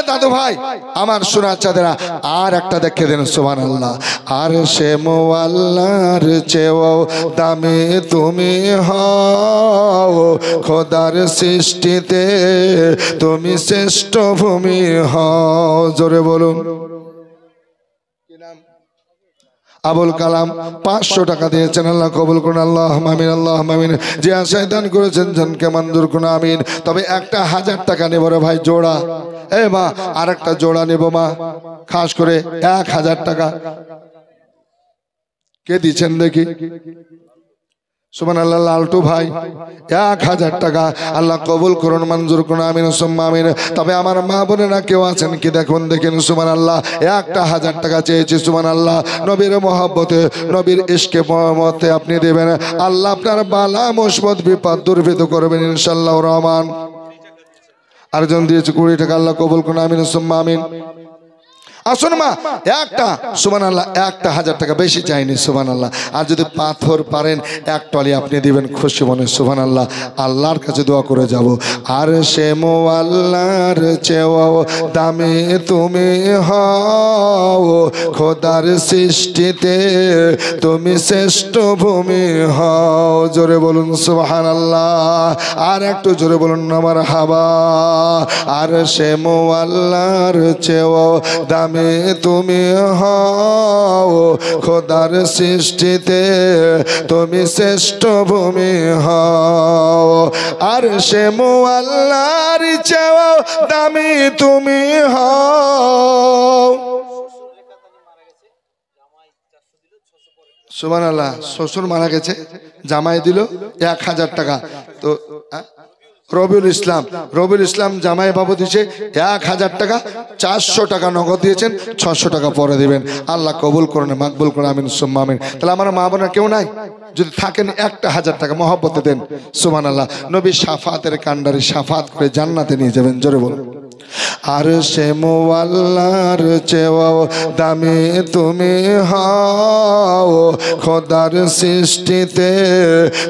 দাদু ভাই, আমার সোনার চাঁদেরা, আর একটা দেখে দেন। সুবহানাল্লাহ। আর সে মোয়াল্লার চেয়েও দামি তুমি হও, খোদার সৃষ্টিতে তুমি শ্রেষ্ঠ ভূমি হও, জোরে বলুন। আবুল কালাম 500 টাকা দিয়েছেন। আল্লাহ কবুল করুন। আল্লাহ আমিন, আল্লাহ আমিন। যে আশায় দান করেছেন জনকে মঞ্জুর করুন। আমিন। তবে 1,000 টাকা নেব রে ভাই, জোড়া। মা আর একটা জোড়া নেব মা, খাস করে 1,000 টাকা। কে দিচ্ছেন দেখি? সুবহানাল্লাহ। লালটু ভাই 1,000 টাকা। আল্লাহ কবুল করুন, মঞ্জুর করুন। আমিন সুম্মা আমিন। তবে আমার মা বোনেরা কেউ আছেন কি দেখুন, দেখেন। সুবহানাল্লাহ। 1,000 টাকা চেয়েছি। সুবহানাল্লাহ। নবীর মহব্বতে, নবীর ইশকে মহব্বতে আপনি দেবেন। আল্লাহ আপনার বালা মুসিবত বিপদ দূরীভূত করবেন ইনশাআল্লাহ রহমান। আরেকজন দিয়েছে 20 টাকা। আল্লাহ কবুল করুন। আমিন সুম্মা আমিন। আসুন মা, একটা সুবহানাল্লাহ, একটা 1000 টাকা, বেশি চাইনি সুবহানাল্লাহ। আর যদি পাথর পারেন এক টলি আপনি দিবেন খুশি মনে সুবহানাল্লাহ। আল্লাহর কাছে দোয়া করে যাব। আর সে মোয়াল্লার চেয়েও দামি তুমি হও, খোদার সৃষ্টিতে তুমি শ্রেষ্ঠ ভূমি হও। জোরে বলুন সুবহানাল্লাহ, আর একটু জোরে বলুন না মারহাবা। আর সে মোয়াল্লার চেয়েও দামি তুমি হও, খোদার সৃষ্টিতে তুমি শ্রেষ্ঠ ভূমি হও। আর সে মোয়াল্লার চেয়েও দামি তুমি হও। সুবহানাল্লাহ। শ্বশুর মারা গেছে, জামাই দিল 1000 টাকা। তো রবিউল ইসলাম জামাই বাবু দিয়েছে 1000 টাকা, 400 টাকা নগদ দিয়েছেন, 600 টাকা পরে দিবেন। আল্লাহ কবুল করুন, মাকবুল করুন, আমিন সুম্মা আমিন। তাহলে আমার মা বোনের কেউ নাই? যদি থাকেন একটা 1000 টাকা মহব্বতে দেন সুবহানাল্লাহ। নবী শাফাতের কান্ডারি শাফাত করে জান্নাতে নিয়ে যাবেন। জোরে বলুন। আর সে মোয়াল্লার চেয়েও দামি তুমি হও, খোদার সৃষ্টিতে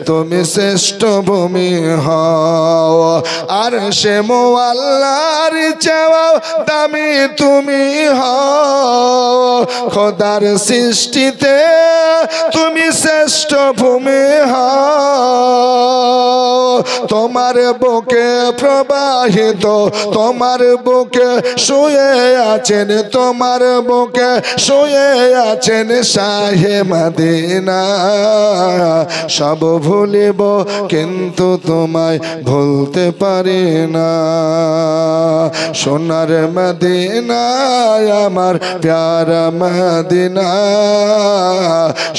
তুমি শ্রেষ্ঠ ভূমি হও। আর সে মোয়াল্লার চেয়েও দামি তুমি হও, খোদার সৃষ্টিতে তুমি শ্রেষ্ঠ ভূমি হও। তোমার বুকে প্রবাহিত, তোমার বুকে শুয়ে আছেন, তোমার বুকে শুয়ে আছেন শাহে মদিনা। সব ভুলিব কিন্তু তোমায় ভুলতে পারি না। সোনার মদিনা আমার প্যারা মদিনা,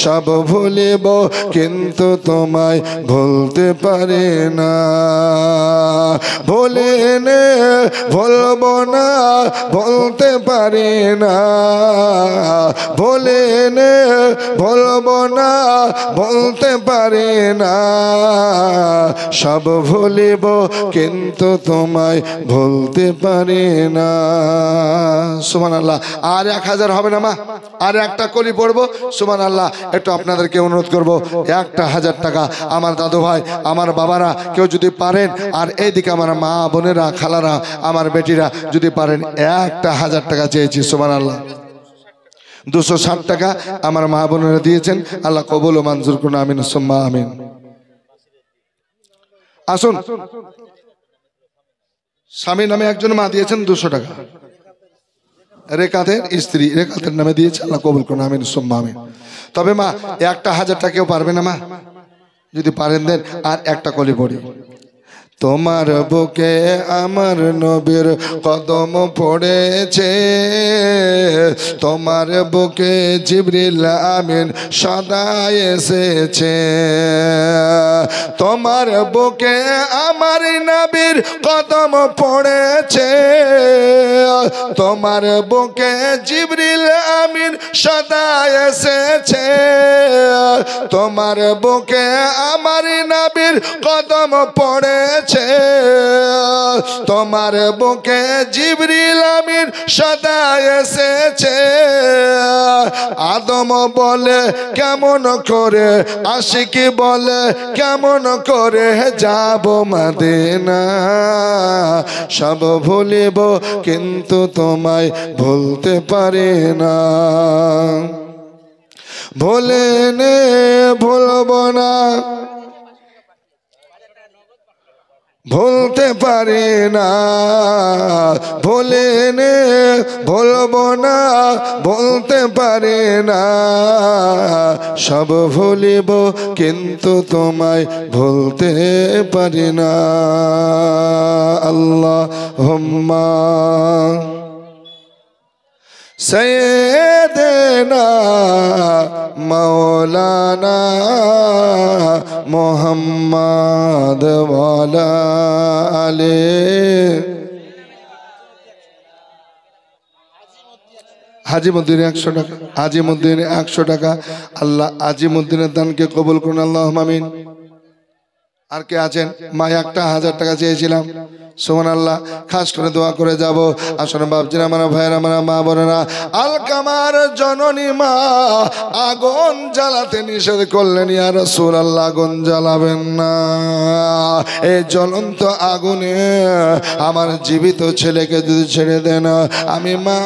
সব ভুলিব কিন্তু তোমায় ভুলতে পারি না। ভুলিনে ভুলবো না, বলতে পারি না। ভুলিনে ভুলবো না, বলতে পারি না। সব ভুলিব কিন্তু তোমায় ভুলতে পারি না। সুবহানাল্লাহ। আর 1000 হবে না মা? আর একটা কলি পড়বো সুবহানাল্লাহ। একটু আপনাদেরকে অনুরোধ করবো, একটা 1000 টাকা আমার দাদু ভাই, আমার বাবারা কেউ যদি পারেন, আর এইদিকে আমার মা বোনেরা, খালারা, আমার বেটিরা যদি পারেন, একটা 1000 টাকা চেয়েছি সুবহানাল্লাহ। 260 টাকা আমার মা বোনেরা দিয়েছেন, আল্লাহ কবুল ও মঞ্জুর করুন, আমিন সুম্মা আমিন। আসুন, স্বামীর নামে একজন মা দিয়েছেন 200 টাকা, রেখাতের স্ত্রী রেখাতের নামে দিয়েছে, আল্লাহ কবুল করুন, আমিন সুম্মা আমিন। তবে মা একটা 1000 টাকা কেউ পারবে না মা? যদি পারেন দেন। আর একটা কলি পড়ি। তোমার বুকে আমার নবীর কদম পড়েছে, তোমার বুকে জিবরিল আমিন সদা এসেছে। তোমার বুকে আমার নবীর কদম পড়েছে, তোমার বুকে জিবরিল আমিন সদা এসেছে। তোমার বুকে আমার নবীর কদম পড়েছে, তোমার বুকে জিবরিল আমিন সদা এসেছে। আদম বলে কেমন করে, আশিকি বলে কেমন করে যাব মদিনা। সব ভুলিব কিন্তু তোমায় ভুলতে পারি না। ভুলেনে ভুলব না, ভুলতে পারি না। ভুলেনে ভুলবো না, বলতে পারি না। সব ভুলিব কিন্তু তোমায় ভুলতে পারি না। আল্লাহুম্মা সৈয়দনা মৌলানা মুহাম্মদ ওয়ালা আলি। আজিমুদ্দিন 100 টাকা, আজিমুদ্দিন 100 টাকা। আল্লাহ আজিমুদ্দিনের দানকে কবুল করুন, আল্লাহুম্মা আমিন। আর কে আছেন? মা একটা 1000 টাকা চেয়েছিলাম। সুবহানাল্লাহ। খাস করে দোয়া করে যাব। আসলে বাপজিরা, আমার ভাইয়েরা, আমার মা বোনেরা, আলকামার জননী মা আগুন জ্বালাতে নিষেধ করলেন। ইয়া রাসূলুল্লাহ, আগুন জ্বালাবেন না। এই জ্বলন্ত আগুনে আমার জীবিত ছেলেকে যদি ছেড়ে দেন, আমি মা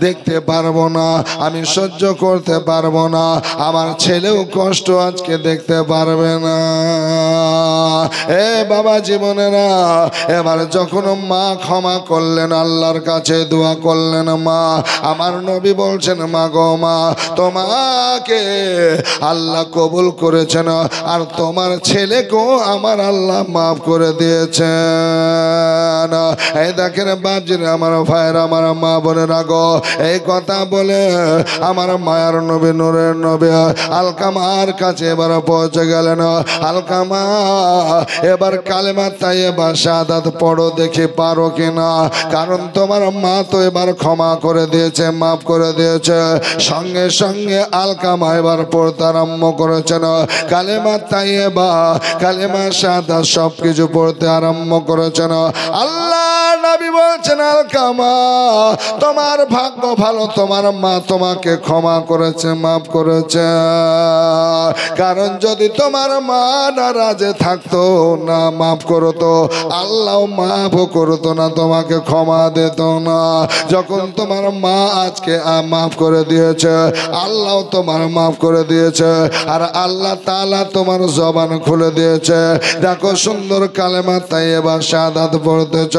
দেখতে পারবো না, আমি সহ্য করতে পারবো না, আমার ছেলেও কষ্ট আজকে দেখতে পারবে না। এ বাবা জীবনেরা, এবার যখন মা ক্ষমা করলেন, আল্লাহর কাছে দোয়া করলেন, মা আমার নবী বলছেন, মা গো মা, তোমাকে আল্লাহ কবুল করেছেন আর তোমার ছেলেকেও আমার আল্লাহ মাফ করে দিয়েছেন। এই দেখেন বাপজির, আমার ভাইয়ের, আমার মা বোনেরা গো, এই কথা বলে আমার মায়ার নবী, নূরের নবী আলকামার কাছে এবার পৌঁছে গেলেন। আলকামা, এবার কালেমা তাইয়্যিবা শাহাদাত পড়ো, দেখি পারো কিনা, কারণ তোমার মা তো এবার ক্ষমা করে দিয়েছে, মাফ করে দিয়েছে। সঙ্গে সঙ্গে আলকামা এবার পড়তে আরম্ভ করেছেন। কালেমা তাইয়্যিবা, কালেমা শাহাদাত সবকিছু পড়তে আরম্ভ করেছেন। আল্লাহ নবী বলছেন, আলকামা তোমার ভাগ্য ভালো, তোমার মা তোমাকে ক্ষমা করেছে, মাফ করেছে। কারণ যদি তোমার মা নারাজে থাকতো, না মাফ করতো, আল্লাহ মাফ করতো না, তোমাকে ক্ষমা দিত না। যখন তোমার মা আজকে মাফ করে দিয়েছে, আল্লাহ তোমার মাফ করে দিয়েছে, আর আল্লাহ তাআলা তোমার জবান খুলে দিয়েছে। দেখো সুন্দর কালেমা তাইয়্যিবা শাহাদাত পড়তেছ,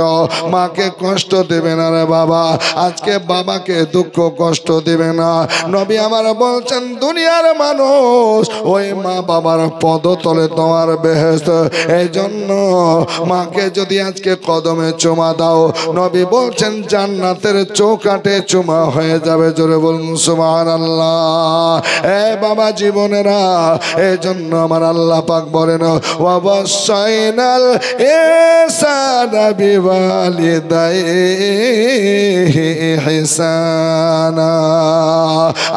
মাকে কষ্ট দেবে না রে বাবা, আজকে বাবাকে দুঃখ কষ্ট দেবে না। নবী আমার বলছেন, দুনিয়ার মানুষ ওই মা বাবার পদতলে তোমার বেহেশত। এই জন্য মাকে যদি আজকে কদমে চুমা দাও, নবী বলছেন জান্নাতের চৌকাঠে চুমা হয়ে যাবে। জোরে বলুন সুবহানাল্লাহ। এ বাবা জীবনেরা, এই জন্য আমার আল্লাহ পাক বলেন, ওয়াবাসাইনাল ইনসানা বিওয়ালিদাইহি ইহসানা।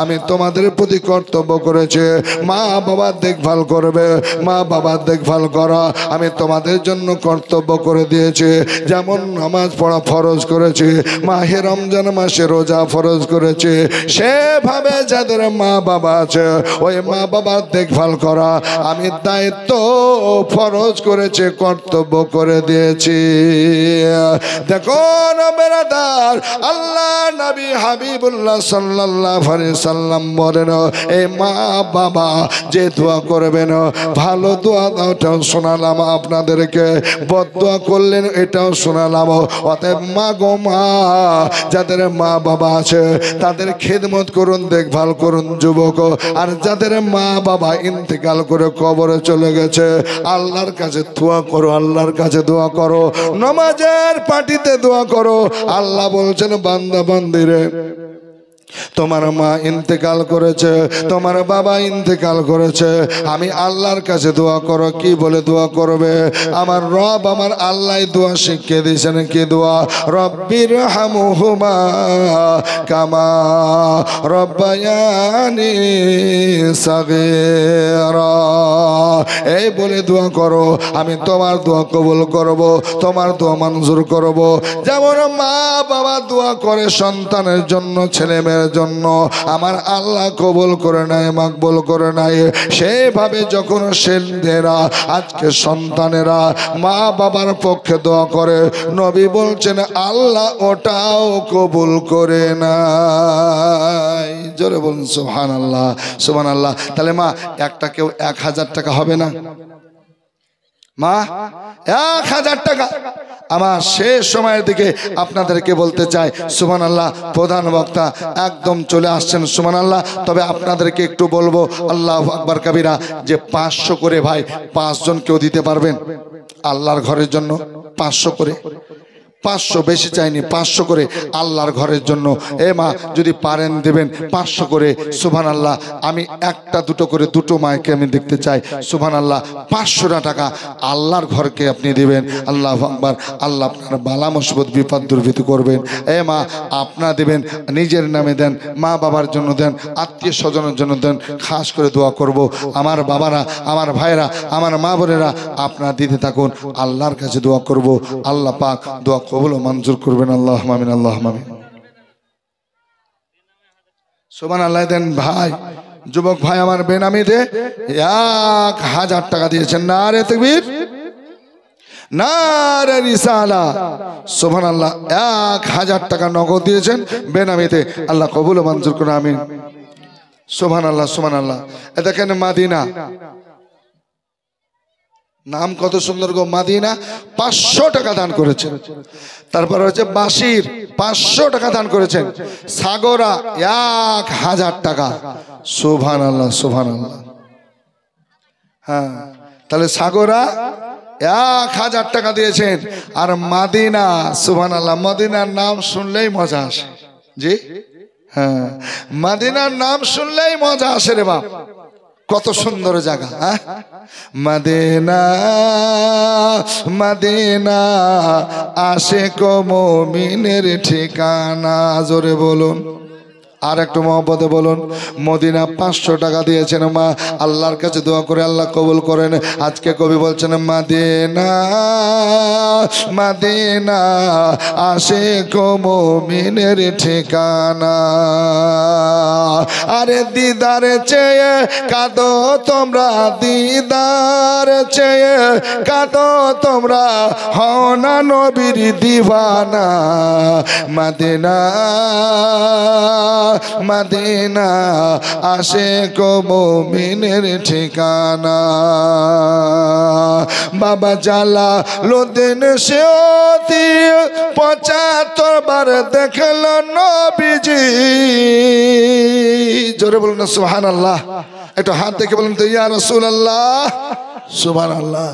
আমি তোমাদের প্রতি কর্তব্য করেছি, মা বাবার দেখভাল করবে, মা বাবার দেখভাল করা আমি তোমাদের জন্য কর্তব্য করে দিয়েছি। যেমন নামাজ পড়া ফরজ করেছি, মাহে রমজান মাসে রোজা ফরজ করেছি, সেভাবে যাদের মা বাবা আছে ওই মা বাবার দেখভাল করা আমি দায়িত্ব ফরজ করেছি, কর্তব্য করে দিয়েছি। দেখুন বেরাদার, আল্লাহ নবী হাবিবুল্লাহ সাল্লাল্লাহু আলাইহি সাল্লাম বলেন, এই মা বাবা যে দোয়া করবেন, ভালো দোয়া ওটাও শোনালাম আপনাদেরকে, বদদোয়া করলেন এটাও শোনালাম। অতএব মা গো মা, যাদের মা বাবা আছে তাদের খেদমত করুন, দেখভাল করুন যুবক। আর যাদের মা বাবা ইন্তেকাল করে কবরে চলে গেছে, আল্লাহর কাছে দোয়া করো, আল্লাহর কাছে দোয়া করো, নামাজের পাটিতে দোয়া করো। আল্লাহ বলছেন, বান্দা বান্দিরে, তোমার মা ইন্তেকাল করেছে, তোমার বাবা ইন্তেকাল করেছে, আমি আল্লাহর কাছে দোয়া করো। কি বলে দোয়া করবে? আমার রব, আমার আল্লাহ দোয়া শিখিয়ে দিয়েছেন। কি দোয়া? রব্বির হামহুমা কামা রব্বায়ানি সাগীরা। এই বলে দোয়া করো, আমি তোমার দোয়া কবুল করব, তোমার দোয়া মঞ্জুর করব। যেমন মা বাবা দোয়া করে সন্তানের জন্য, ছেলে মেয়ের জন্য, আমার আল্লাহ কবুল করে নেয়, মাকবুল করে নেয়। সেভাবে যখন ছেলেরা আজকে সন্তানেরা মা বাবার পক্ষে দোয়া করে, নবী বলছেন আল্লাহ ওটাও কবুল করে নেয়। জোরে বলুন সুবহানাল্লাহ, সুবহানাল্লাহ। তাহলে মা একটা কেউ 1000 টাকা হবে না? মা 1000 টাকা। আমার শেষ সময়ের দিকে আপনাদেরকে বলতে চাই, সুবহানাল্লাহ। প্রধান বক্তা একদম চলে আসছেন, সুবহানাল্লাহ। তবে আপনাদেরকে একটু বলবো, আল্লাহু আকবার কাবীরা, যে 500 করে ভাই 5 জন কেউ দিতে পারবেন আল্লাহর ঘরের জন্য? 500 করে 500 বেশি চাইনি, 500 করে আল্লাহর ঘরের জন্য। এ মা যদি পারেন দেবেন 500 করে। সুবহানাল্লাহ। আমি একটা দুটো করে দুটো মাকে আমি দেখতে চাই। সুবহানাল্লাহ। 500 টাকা আল্লাহর ঘরকে আপনি দিবেন। আল্লাহু আকবার। আল্লাহ আপনার বালা মুসিবত বিপদ দুর্বিধি করবেন। এ মা আপনারা দেবেন, নিজের নামে দেন, মা বাবার জন্য দেন, আত্মীয় স্বজনের জন্য দেন। খাস করে দোয়া করব আমার বাবারা, আমার ভাইরা, আমার মা বোনেরা, আপনারা দিতে থাকুন। আল্লাহর কাছে দোয়া করব, আল্লাহ পাক দোয়া কবুল ও মঞ্জুর করবেন। আল্লাহুম্মা আমিন, আল্লাহুম্মা আমিন। সুবহানাল্লাহ দেন ভাই, যুবক ভাই আমার বেনামিতে 1000 টাকা দিয়েছেন। নারে তাকবীর, নারে রিসালাত। সুবহানাল্লাহ। 1000 টাকা নগদ দিয়েছেন বেনামিতে। আল্লাহ কবুল ও মঞ্জুর করুন, আমিন। সুবহানাল্লাহ, সুবহানাল্লাহ। এ দেখেন মাদিনা, নাম কত সুন্দর গো, মাদিনা। 500 টাকা দান করেছেন। তারপর হচ্ছে বাসির 500 টাকা দান করেছেন। সাগরা 1000 টাকা। সুবহানাল্লাহ, সুবহানাল্লাহ। হ্যাঁ, তাহলে সাগরা 1000 টাকা দিয়েছেন। আর মাদিনা, সুবহানাল্লাহ, মদিনার নাম শুনলেই মজা আসে। জি হ্যাঁ, মদিনার নাম শুনলেই মজা আসে রে বাপ। কত সুন্দর জায়গা। হ্যাঁ, মদিনা মদিনা আশিক মুমিনের ঠিকানা। জোরে বলুন, আর একটু মহব্বতে বলুন। মদিনা 500 টাকা দিয়েছেন মা। আল্লাহর কাছে দোয়া করে আল্লাহ কবুল করেন। আজকে কবি বলছেন মদিনা মদিনা আশিক মুমিনের ঠিকানা। আরে দিদার চেয়ে কাঁদো তোমরা, দিদার চেয়ে কাঁদো তোমরা, হও না নবীর দিওয়ানা। মদিনা মদিনা আশিক মুমিনের ঠিকানা। বাবা জালালউদ্দিন সৈয়দী 75 বার দেখল নবীজি। জোরে বলুন না সুবহানাল্লাহ। একটু হাত দেখে বলুন তো ইয়া রাসূলুল্লাহ। সুবহানাল্লাহ।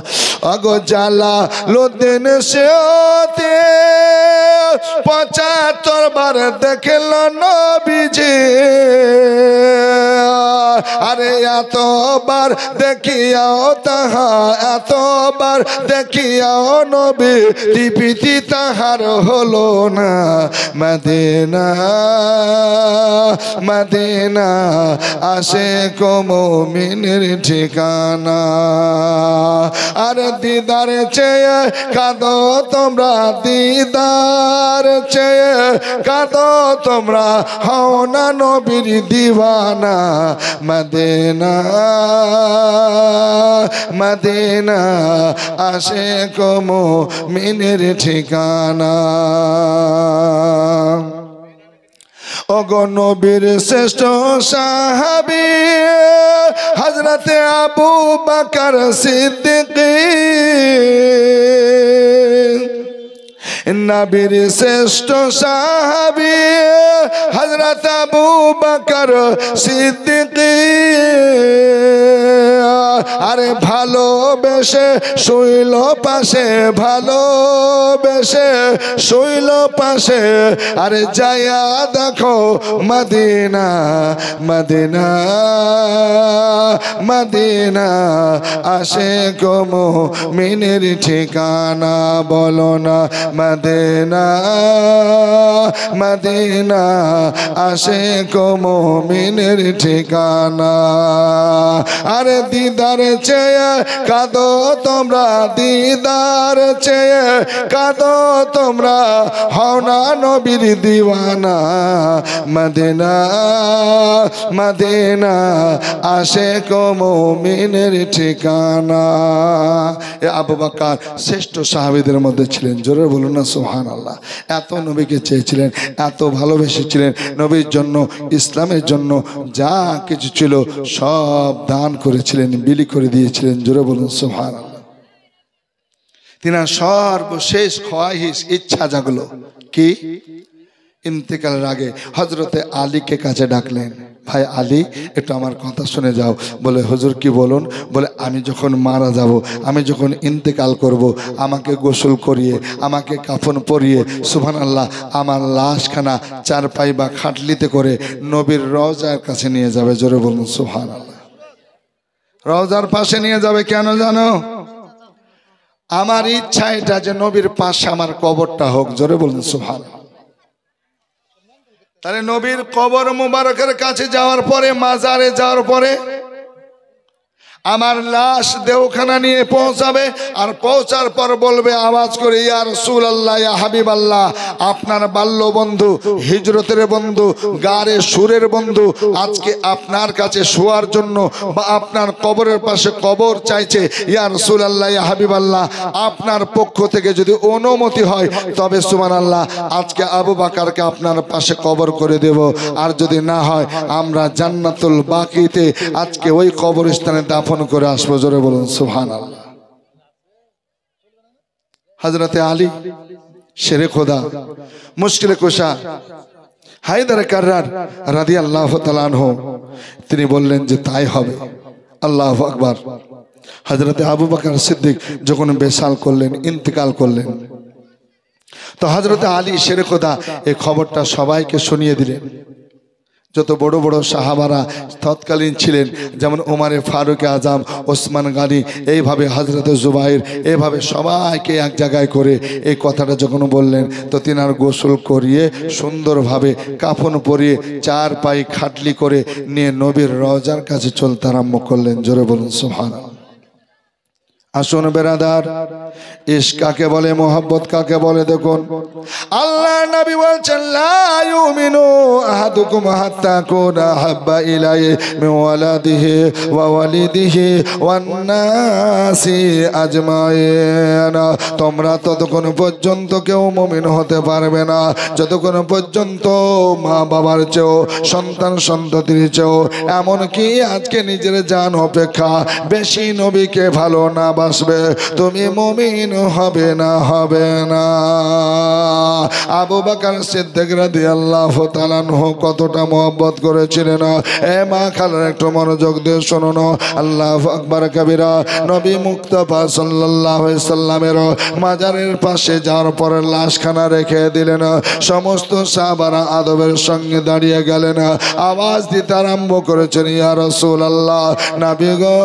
আগো জালালউদ্দিন সৈয়দী 75 বার দেখল নবীজি। আরে এতবার দেখিয়াও তাহা, এতবার দেখিয়াও নবী তৃপ্তি তাহার হলো না। মদিনা মদিনা আশিক মুমিনের ঠিকানা। আর দিদার চেয়ে কাঁদো তোমরা, দিদার চেয়ে কাঁদো তোমরা, হও না নবীর দিওয়ানা। মদিনা মদিনা আশিক মুমিনের ঠিকানা। ওগো নবীর শ্রেষ্ঠ সাহাবী হযরতে আবু বকর সিদ্দিক, নবীর শ্রেষ্ঠ সাহাবী হযরত আবু বকর সিদ্দিক। আরে ভালোবেসে শুইল পাশে, ভালোবেসে শুইল পাশে। আরে যায়া দেখো মদিনা মদিনা মদিনা আশিক মুমিনের ঠিকানা। বলো না মদিনা মদিনা আশিক মুমিনের ঠিকানা। আরে দিদার চেয়ে কাঁদো তোমরা, দিদার চেয়ে কাঁদো তোমরা, হও না নবীর দিওয়ানা। মদিনা মদিনা আশিক মুমিনের ঠিকানা। এ আবু বকর শ্রেষ্ঠ সাহাবীদের মধ্যে ছিলেন। জোরে বলুন না সুবহানাল্লাহ। এত নবীকে চেয়েছিলেন, এত ভালোবেসেছিলেন। নবীর জন্য, ইসলামের জন্য যা কিছু ছিল সব দান করেছিলেন, বিলি করে দিয়েছিলেন। জোরে বলুন সুবহানাল্লাহ। তিনার সর্বশেষ খোয়াইশ, ইচ্ছা জাগলো কি? ইন্তেকালের আগে হযরতে আলীকে কাছে ডাকলেন। ভাই আলী একটু আমার কথা শুনে যাও। বলে হুজুর কি বলুন? বলে আমি যখন মারা যাব, আমি যখন ইন্তেকাল করব, আমাকে গোসল করিয়ে, আমাকে কাফন পরিয়ে, সুবহানাল্লাহ, আমার লাশখানা চারপাই বা খাটলিতে করে নবীর রওজার কাছে নিয়ে যাবে। জোরে বলুন সুবহানাল্লাহ। রওজার পাশে নিয়ে যাবে কেন জানো? আমার ইচ্ছা এটা যে নবীর পাশে আমার কবরটা হোক। জোরে বলুন সুবহানাল্লাহ। তাহলে নবীর কবর মুবারকের কাছে যাওয়ার পরে, মাজারে যাওয়ার পরে আমার লাশ দেওখানা নিয়ে পৌঁছাবে, আর পৌঁছার পর বলবে আওয়াজ করে, ইয়া রাসূলুল্লাহ, ইয়া হাবিবাল্লাহ, আপনার বাল্য বন্ধু, হিজরতের বন্ধু, গারে সুরের বন্ধু আজকে আপনার কাছে শোয়ার জন্য বা আপনার কবরের পাশে কবর চাইছে। ইয়া রাসূলুল্লাহ, ইয়া হাবিবাল্লাহ, আপনার পক্ষ থেকে যদি অনুমতি হয় তবে সুবহানাল্লাহ আজকে আবু বকরকে আপনার পাশে কবর করে দেব, আর যদি না হয় আমরা জান্নাতুল বাকিতে আজকে ওই কবরস্থানে দাফন করে আসবো। জোরে বলুন সুবহানাল্লাহ। হযরতে আলী শেরে খোদা, মুশকিলে কুশা, হায়দার কাররার রাদিয়াল্লাহু তাআলা আনহু তিনি বললেন যে তাই হবে। আল্লাহু আকবার। হযরতে আবু বকর সিদ্দিক যখন বেসাল করলেন, ইন্তেকাল করলেন, তো হযরতে আলী শেরে খোদা এই খবরটা সবাইকে শুনিয়ে দিলেন। যত বড় বড় সাহাবারা তৎকালীন ছিলেন, যেমন ওমরে ফারুক আজম, ওসমান গনি, এইভাবে হযরত জুবাইর, এইভাবে সবাইকে এক জায়গায় করে এই কথাটা যখন বললেন, তো তিনার গোসল করিয়ে সুন্দরভাবে কাফন পরিয়ে চার পাই খাটলি করে নিয়ে নবীর রওজার কাছে চলতে আরম্ভ করলেন। জোরে বলুন সুবহানাল্লাহ। আসুন বেরাদার, ইশক কাকে বলে, মোহাব্বত কাকে বলে দেখুন। আল্লাহ নবী বলছেন, লা ইউমিনু আহাদুকুম হাত্তা কুনা হাব্বা ইলাইহি মিন ওয়ালাদিহি ওয়া ওয়ালিদিহি ওয়ান নাসি আজমাইন। তোমরা ততক্ষণ পর্যন্ত কেউ মুমিন হতে পারবে না যতক্ষণ পর্যন্ত মা বাবার চেয়েও, সন্তান সন্ততির চেয়েও, এমনকি আজকে নিজের জান অপেক্ষা বেশি নবীকে ভালো না বাসবে, তুমি মুমিন হবে না, হবে না। আবু বকর সিদ্দিক রাদিয়াল্লাহু তাআলা আনহু কতটা মহব্বত করেছিলেন, এ মা খালার একটু মনোযোগ দিয়ে শুনুন। আল্লাহু আকবার কবিরা। নবী মুস্তাফা সাল্লাল্লাহু আলাইহি সাল্লামের মাজারের পাশে যাওয়ার পরে লাশখানা রেখে দিলেন। সমস্ত সাহাবারা আদবের সঙ্গে দাঁড়িয়ে গেলেন, আওয়াজ দিতে আরম্ভ করেছেন, ইয়া রাসূলুল্লাহ, নবী গো,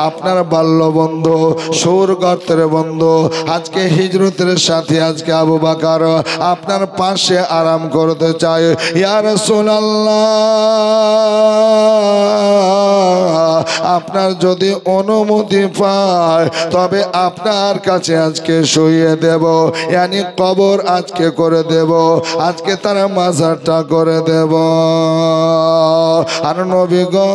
আপনার বাল্য বন্ধু, সুর গর্তের বন্ধু, আজকে হিজরতের সাথে আজকে আবু বকর আপনার পাশে আরাম করতে চায়। ইয়া রাসূলুল্লাহ, আপনার যদি অনুমতি পায় তবে আপনার কাছে আজকে শুইয়ে দেব, ইয়ানি কবর আজকে করে দেব, আজকে তার মাজারটা করে দেব। আর নবী গো,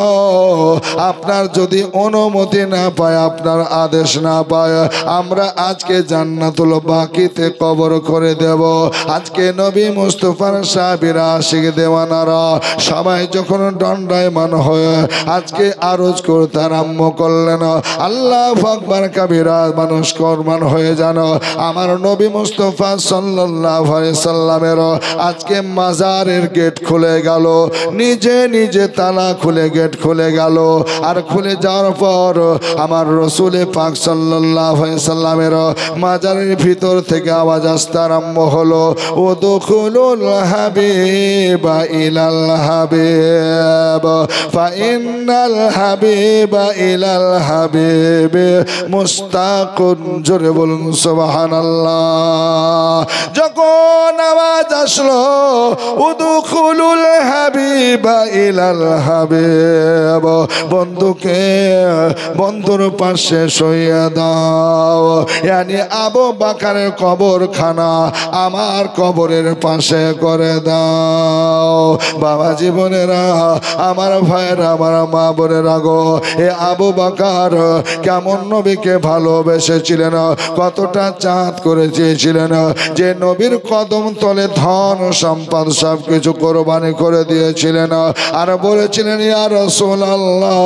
আপনার যদি অনুমতি না পায়, আপনার আদেশ না পায়, আমরা আজকে জান্নাতুল বাকিতে কবর করে দেব। আজকে নবী মুস্তাফার সাহাবীরা, আশিক দেওয়ানারা সবাই যখন দণ্ডায়মান হয়ে আজকে আরজ করতে আরম্ভ করলেন, আল্লাহু আকবার কবিরা, মানুষ কোরবান হয়ে যেন আমার নবী মুস্তাফা সাল্লাল্লাহু আলাইহি সাল্লামের আজকে মাজারের গেট খুলে গেল, নিজে নিজে তালা খুলে গেট খুলে গেল। আর খুলে যাওয়ার পর আমার রাসূল পাক সাল্লাল্লাহু আলাইহি সাল্লামের মাজারের ভিতর থেকে আওয়াজ আসতে আরম্ভ হলো, উদখুলুল হাবিবা ইলাল হাবিব ফাইনাল হাবিবা ইলাল হাবিব মুস্তাকুন। জোরে বলুন সুবহানাল্লাহ। যখন আওয়াজ আসলো, উদখুলুল হাবিবা ইলাল হাবিব, বন্ধুকে বন্ধুর পাশে শুইয়ে দাও, ইয়ানি আবু বকরের কবরখানা আমার কবরের পাশে করে দাও। বাবা জীবনেরা, আমার ভাইয়েরা, আমার মা বোনেরা গো, এ আবু বকর কেমন নবীকে ভালোবেসেছিলেন, কতটা চাঁদ করে চেয়েছিলেন যে নবীর কদম তলে ধন সম্পদ সব কিছু কোরবানি করে দিয়েছিলেন। আর বলেছিলেন, ইয়া রাসূলুল্লাহ,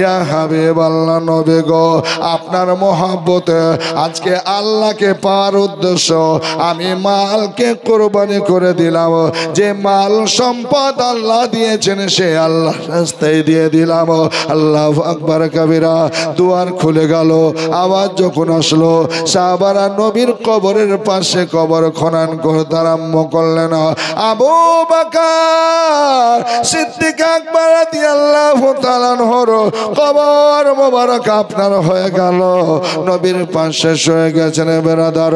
ইয়া হাবিবাল্লাহ, নবী গো, আপনার মহব্বতে আজকে আল্লাহকে পাওয়ার উদ্দেশ্য আমি মালকে কোরবানি করে দিলাম। যে মাল সম্পদ আল্লাহ দিয়েছেন সে আল্লাহ রাস্তায় দিয়ে দিলাম। আল্লাহু আকবার কাবীরা। দুয়ার খুলে গেল। আওয়াজ যখন আসলো সাহাবারা নবীর কবরের পাশে কবর খনন করতে আরম্ভ করলেন। আবু বকর সিদ্দিক আকবর রাদিয়াল্লাহু তাআলা আনহুর কবর মোবারক আপনার হয়ে গেল। নবীর পাশে শুয়ে গেছেন। বেরাদার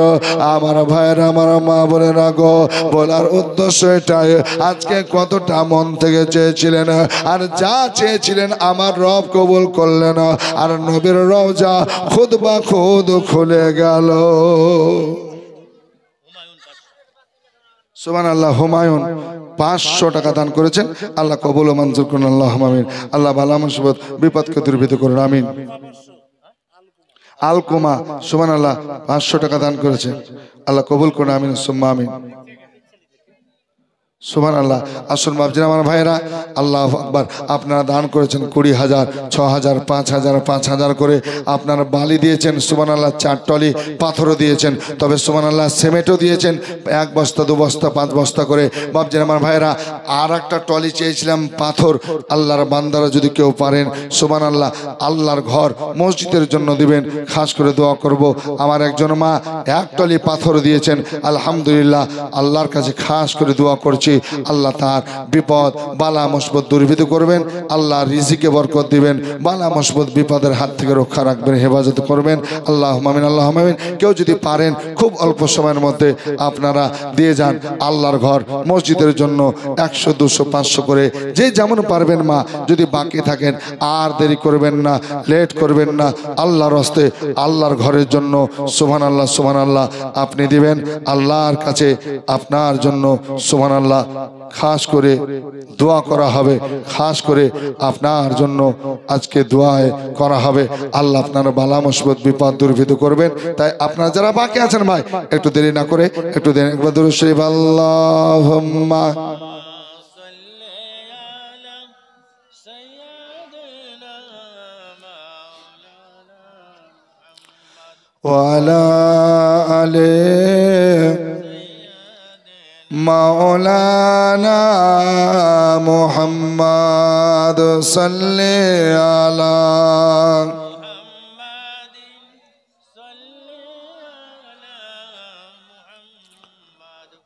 আমার ভাইয়ের আমার মা বোনেরা গো, বলার উদ্দেশ্য এটাই, আজকে কতটা মন থেকে চেয়েছিলেন আর যা চেয়েছিলেন আমার রব কবুল করলেন আর নবীর রওজা খুদ বা খুদ খুলে গেল। সুবহানাল্লাহ। হুমায়ুন 500 টাকা দান করেছেন। আল্লাহ কবুল ও মঞ্জুর করুন। আল্লাহুম্মা আমিন। আল্লাহ বালা মুসিবত বিপদকে দূরীভূত করুন। আমিন। আলকুমা সুবহানাল্লাহ 500 টাকা দান করেছেন। আল্লাহ কবুল করুন। আমিন সুম্মা আমিন। সুবহানাল্লাহ। আসুন বাপজিরা আমার ভাইরা, আল্লাহু আকবার। আপনারা দান করেছেন 20,000, 6,000, 5,000, 5,000 করে আপনারা বালি দিয়েছেন। সুবহানাল্লাহ। 4 টলি পাথরও দিয়েছেন। তবে সুবহানাল্লাহ সিমেন্টও দিয়েছেন 1 বস্তা 2 বস্তা 5 বস্তা করে। বাপজিরা আমার ভাইরা, আর একটা টলি চেয়েছিলাম পাথর। আল্লাহর বান্দারা যদি কেউ পারেন সুবহানাল্লাহ আল্লাহর ঘর মসজিদের জন্য দিবেন, খাস করে দোয়া করব। আমার একজন মা 1 টলি পাথর দিয়েছেন। আলহামদুলিল্লাহ আল্লাহর কাছে খাস করে দোয়া করছি আল্লাহ তার বিপদ বালা মুসিবত দূরীভূত করবেন। আল্লাহ রিজিকে বরকত দিবেন। বালা মুসিবত বিপদের হাত থেকে রক্ষা রাখবেন, হেফাজত করবেন। আল্লাহুম্মা আমিন। আল্লাহুম্মা আমিন। কেউ যদি পারেন খুব অল্প সময়ের মধ্যে আপনারা দিয়ে যান আল্লাহর ঘর মসজিদের জন্য 100, 200, 500 করে যে যেমন পারবেন। মা যদি বাকি থাকেন আর দেরি করবেন না, লেট করবেন না। আল্লাহর হস্তে আল্লাহর ঘরের জন্য সুবহানাল্লাহ সুবহানাল্লাহ আপনি দিবেন। আল্লাহর কাছে আপনার জন্য সুবহানাল্লাহ খাস করে দোয়া করা হবে। খাস করে আপনার জন্য আজকে দোয়ায় করা হবে। আল্লাহ আপনার বালা মুসিবত বিপদ দূরীভূত করবেন। তাই আপনারা যারা বাকি আছেন ভাই একটু দেরি না করে একটু দেরি একবার দরুদ শরীফ আল্লাহুম্মা ওয়া আলা আলি মাওলানা মুহাম্মদ সাল্লি আলা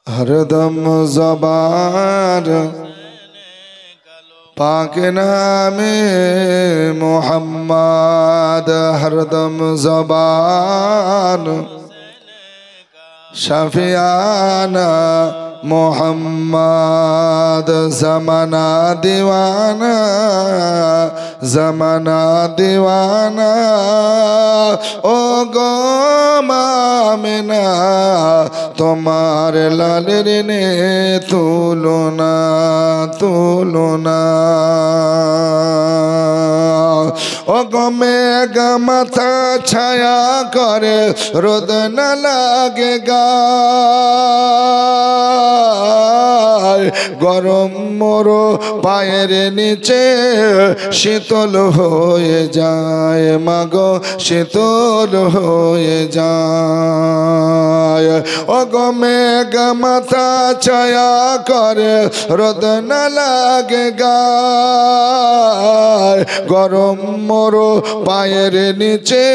হরদম জবান পাক নামে মুহাম্মদ হরদম জবান শাফিয়ানা মোহাম্মদ জমানা দিওয়ানা জমানা দিওয়ানা ও গো মামিনা তোমার লালের নে তুলনা তুলনা ও গো মেঘ মাথা ছায়া করে রোদ না লাগে গায় গরম মোরো পায়ের নিচে শীতল হয়ে যায় মাগো শীতল হয়ে যায় ও গো মেঘ মাথা ছায়া করে রোদ না লাগে গায় গরম মোরো পায়ের নিচে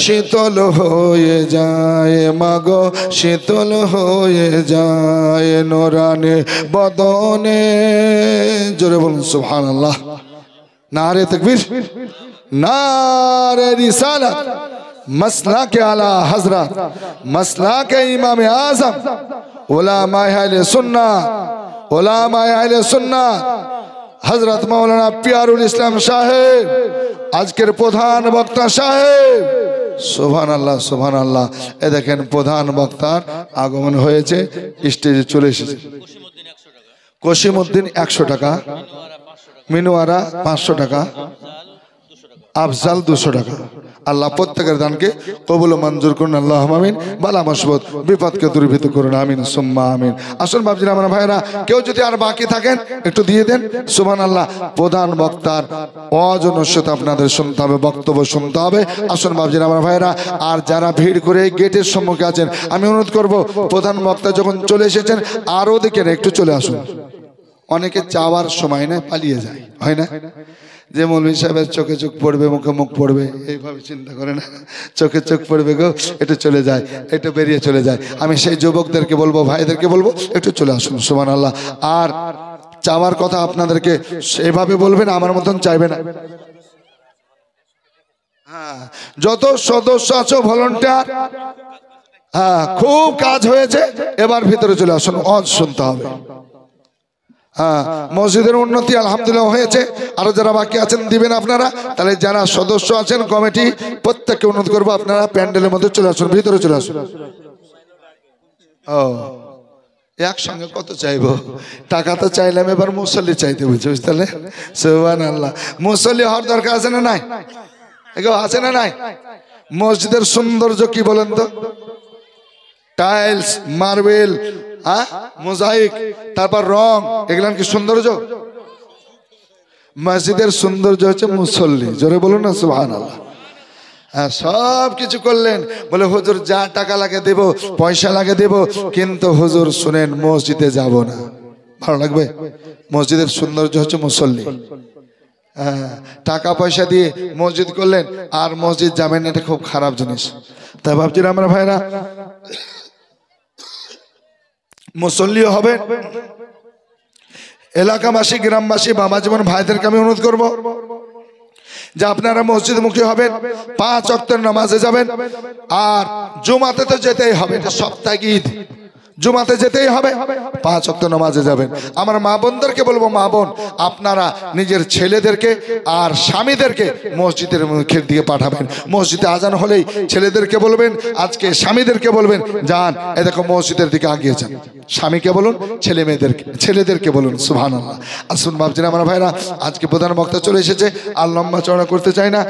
শীতল হয়ে যায় মাগো শীতল হয়ে যায় নোরানে বদনে জোরে বলুন সুবহানাল্লাহ নারে তাকবীর নারে রিসালাত मसलाके आला हजरत मसलाके इमाम आज़म उलामाए अहले सुन्नत उलामाए अहले सुन्नत हजरत मौलाना पियारुल इस्लाम साहेब আজকের প্রধান বক্তা সাহেব সুবহানাল্লাহ সুবহানাল্লাহ। এ দেখেন প্রধান বক্তার আগমন হয়েছে, স্টেজে চলে এসেছে। কসিমউদ্দিন 100 টাকা, মিনুয়ারা 500 টাকা, আফজাল 200 টাকা। আল্লাহ প্রত্যেকের দানকে কবুল ও মঞ্জুর করুন, আল্লাহ আমিন। বালা মুসিবত বিপদকে দূরীভূত করুন, আমিন সুম্মা আমিন। আসুন বাবজিরা আমার ভাইরা, কেউ যদি আর বাকি থাকেন একটু দিয়ে দেন। সুবহানাল্লাহ। প্রধান বক্তার অজনস্যত আপনাদের শুনতে হবে, বক্তব্য শুনতে হবে। আসুন বাবজিরা আমার ভাইরা, আর যারা ভিড় করে গেটের সম্মুখে আছেন, আমি অনুরোধ করব প্রধান বক্তা যখন চলে এসেছেন আরও দেখেন একটু চলে আসুন। অনেকে চাওয়ার সময় না পালিয়ে যায়, হয় না? যে মৌলভী সাহেবের চোখে চোখ পড়বে, মুখে মুখ পড়বে, এইভাবে চিন্তা করে না, চোখে চোখ পড়বে গো, একটু চলে যায়, একটু বেরিয়ে চলে যায়। আমি সেই যুবকদেরকে বলবো, ভাইদেরকে বলবো একটু চলে আসুন। সুবহানাল্লাহ। আর চাওয়ার কথা আপনাদেরকে সেভাবে বলবেন, আমার মতন চাইবে না। হ্যাঁ, যত সদস্য আছো ভলান্টিয়ার, হ্যাঁ খুব কাজ হয়েছে, এবার ভিতরে চলে আসুন, ওয়াজ শুনতে হবে। হ্যাঁ, মসজিদের উন্নতি আলহামদুলিল্লাহ হয়েছে, আরো যারা বাকি আছেন দিবেন আপনারা। তাহলে যারা সদস্য আছেন কমিটি, প্রত্যেককে অনুরোধ করবো আপনারা প্যান্ডেলের মধ্যে চলে আসুন, ভিতরে চলে আসুন। ও একসঙ্গে কত চাইবো? টাকা তো চাইলাম, এবার মুসল্লি চাইতে বুঝছো, বুঝতে? সুবহানাল্লাহ। মুসল্লি হওয়ার দরকার আছে না নাই? আছে না নাই? মসজিদের সৌন্দর্য কি বলেন তো? টাইলস, মার্বেল, মোজাইক, তারপর রং, এগুলো কি সৌন্দর্য? মসজিদের সৌন্দর্য হচ্ছে মুসল্লি। জোরে বলুন না সুবহানাল্লাহ। হ্যাঁ, সব কিছু করলেন, বলে হুজুর যা টাকা লাগে দেব, পয়সা লাগে দেব, কিন্তু হুজুর শুনেন মসজিদে যাব না। ভালো লাগবে? মসজিদের সৌন্দর্য হচ্ছে মুসল্লি। হ্যাঁ, টাকা পয়সা দিয়ে মসজিদ করলেন আর মসজিদ যাবেন, এটা খুব খারাপ জিনিস। তাই ভাবছি আমরা ভাইরা মুসল্লিও হবে। এলাকাবাসী, গ্রামবাসী, বাবা জীবন ভাইদেরকে আমি অনুরোধ করব যে আপনারা মসজিদমুখী হবেন, 5 ওয়াক্তের নামাজে যাবেন। আর জুমাতে তো যেতেই হবে, এটা সাপ্তাহিক ঈদ, জুমাতে যেতেই হবে, 5 ওয়াক্ত নামাজে যাবেন। আমার মা বোনদেরকে বলবো, মা বোন আপনারা নিজের ছেলেদেরকে আর স্বামীদেরকে মসজিদের মুখের দিকে পাঠাবেন। মসজিদে আজান হলেই ছেলেদেরকে বলবেন, আজকে স্বামীদেরকে বলবেন যান এ দেখো মসজিদের দিকে আগিয়ে যান। স্বামীকে বলুন, ছেলেদেরকে বলুন। সুবহানাল্লাহ। আসুন বাবজিরা আমার ভাইরা, আজকে প্রধান বক্তা চলে এসেছে, আর লম্বা চড়া করতে চাই না।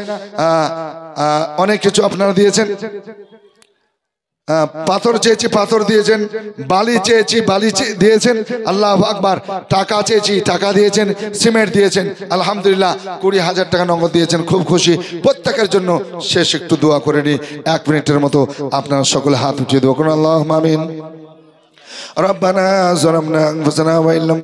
অনেক কিছু আপনারা দিয়েছেন। পাথর চেয়েছি, পাথর দিয়েছেন। বালি চেয়েছি, বালি দিয়েছেন। আল্লাহু আকবার। টাকা চেয়েছি, টাকা দিয়েছেন। সিমেন্ট দিয়েছেন, আলহামদুলিল্লাহ। 20,000 টাকা নগদ দিয়েছেন, খুব খুশি। প্রত্যেকের জন্য শেষ একটু দোয়া করে নিই, 1 মিনিটের মতো আপনারা সকলে হাত উঠিয়ে দোয়া করুন। আল্লাহুম্মা আমিন। রব্বানা যালামনা আনফুসানা ওয়া ইল্লাম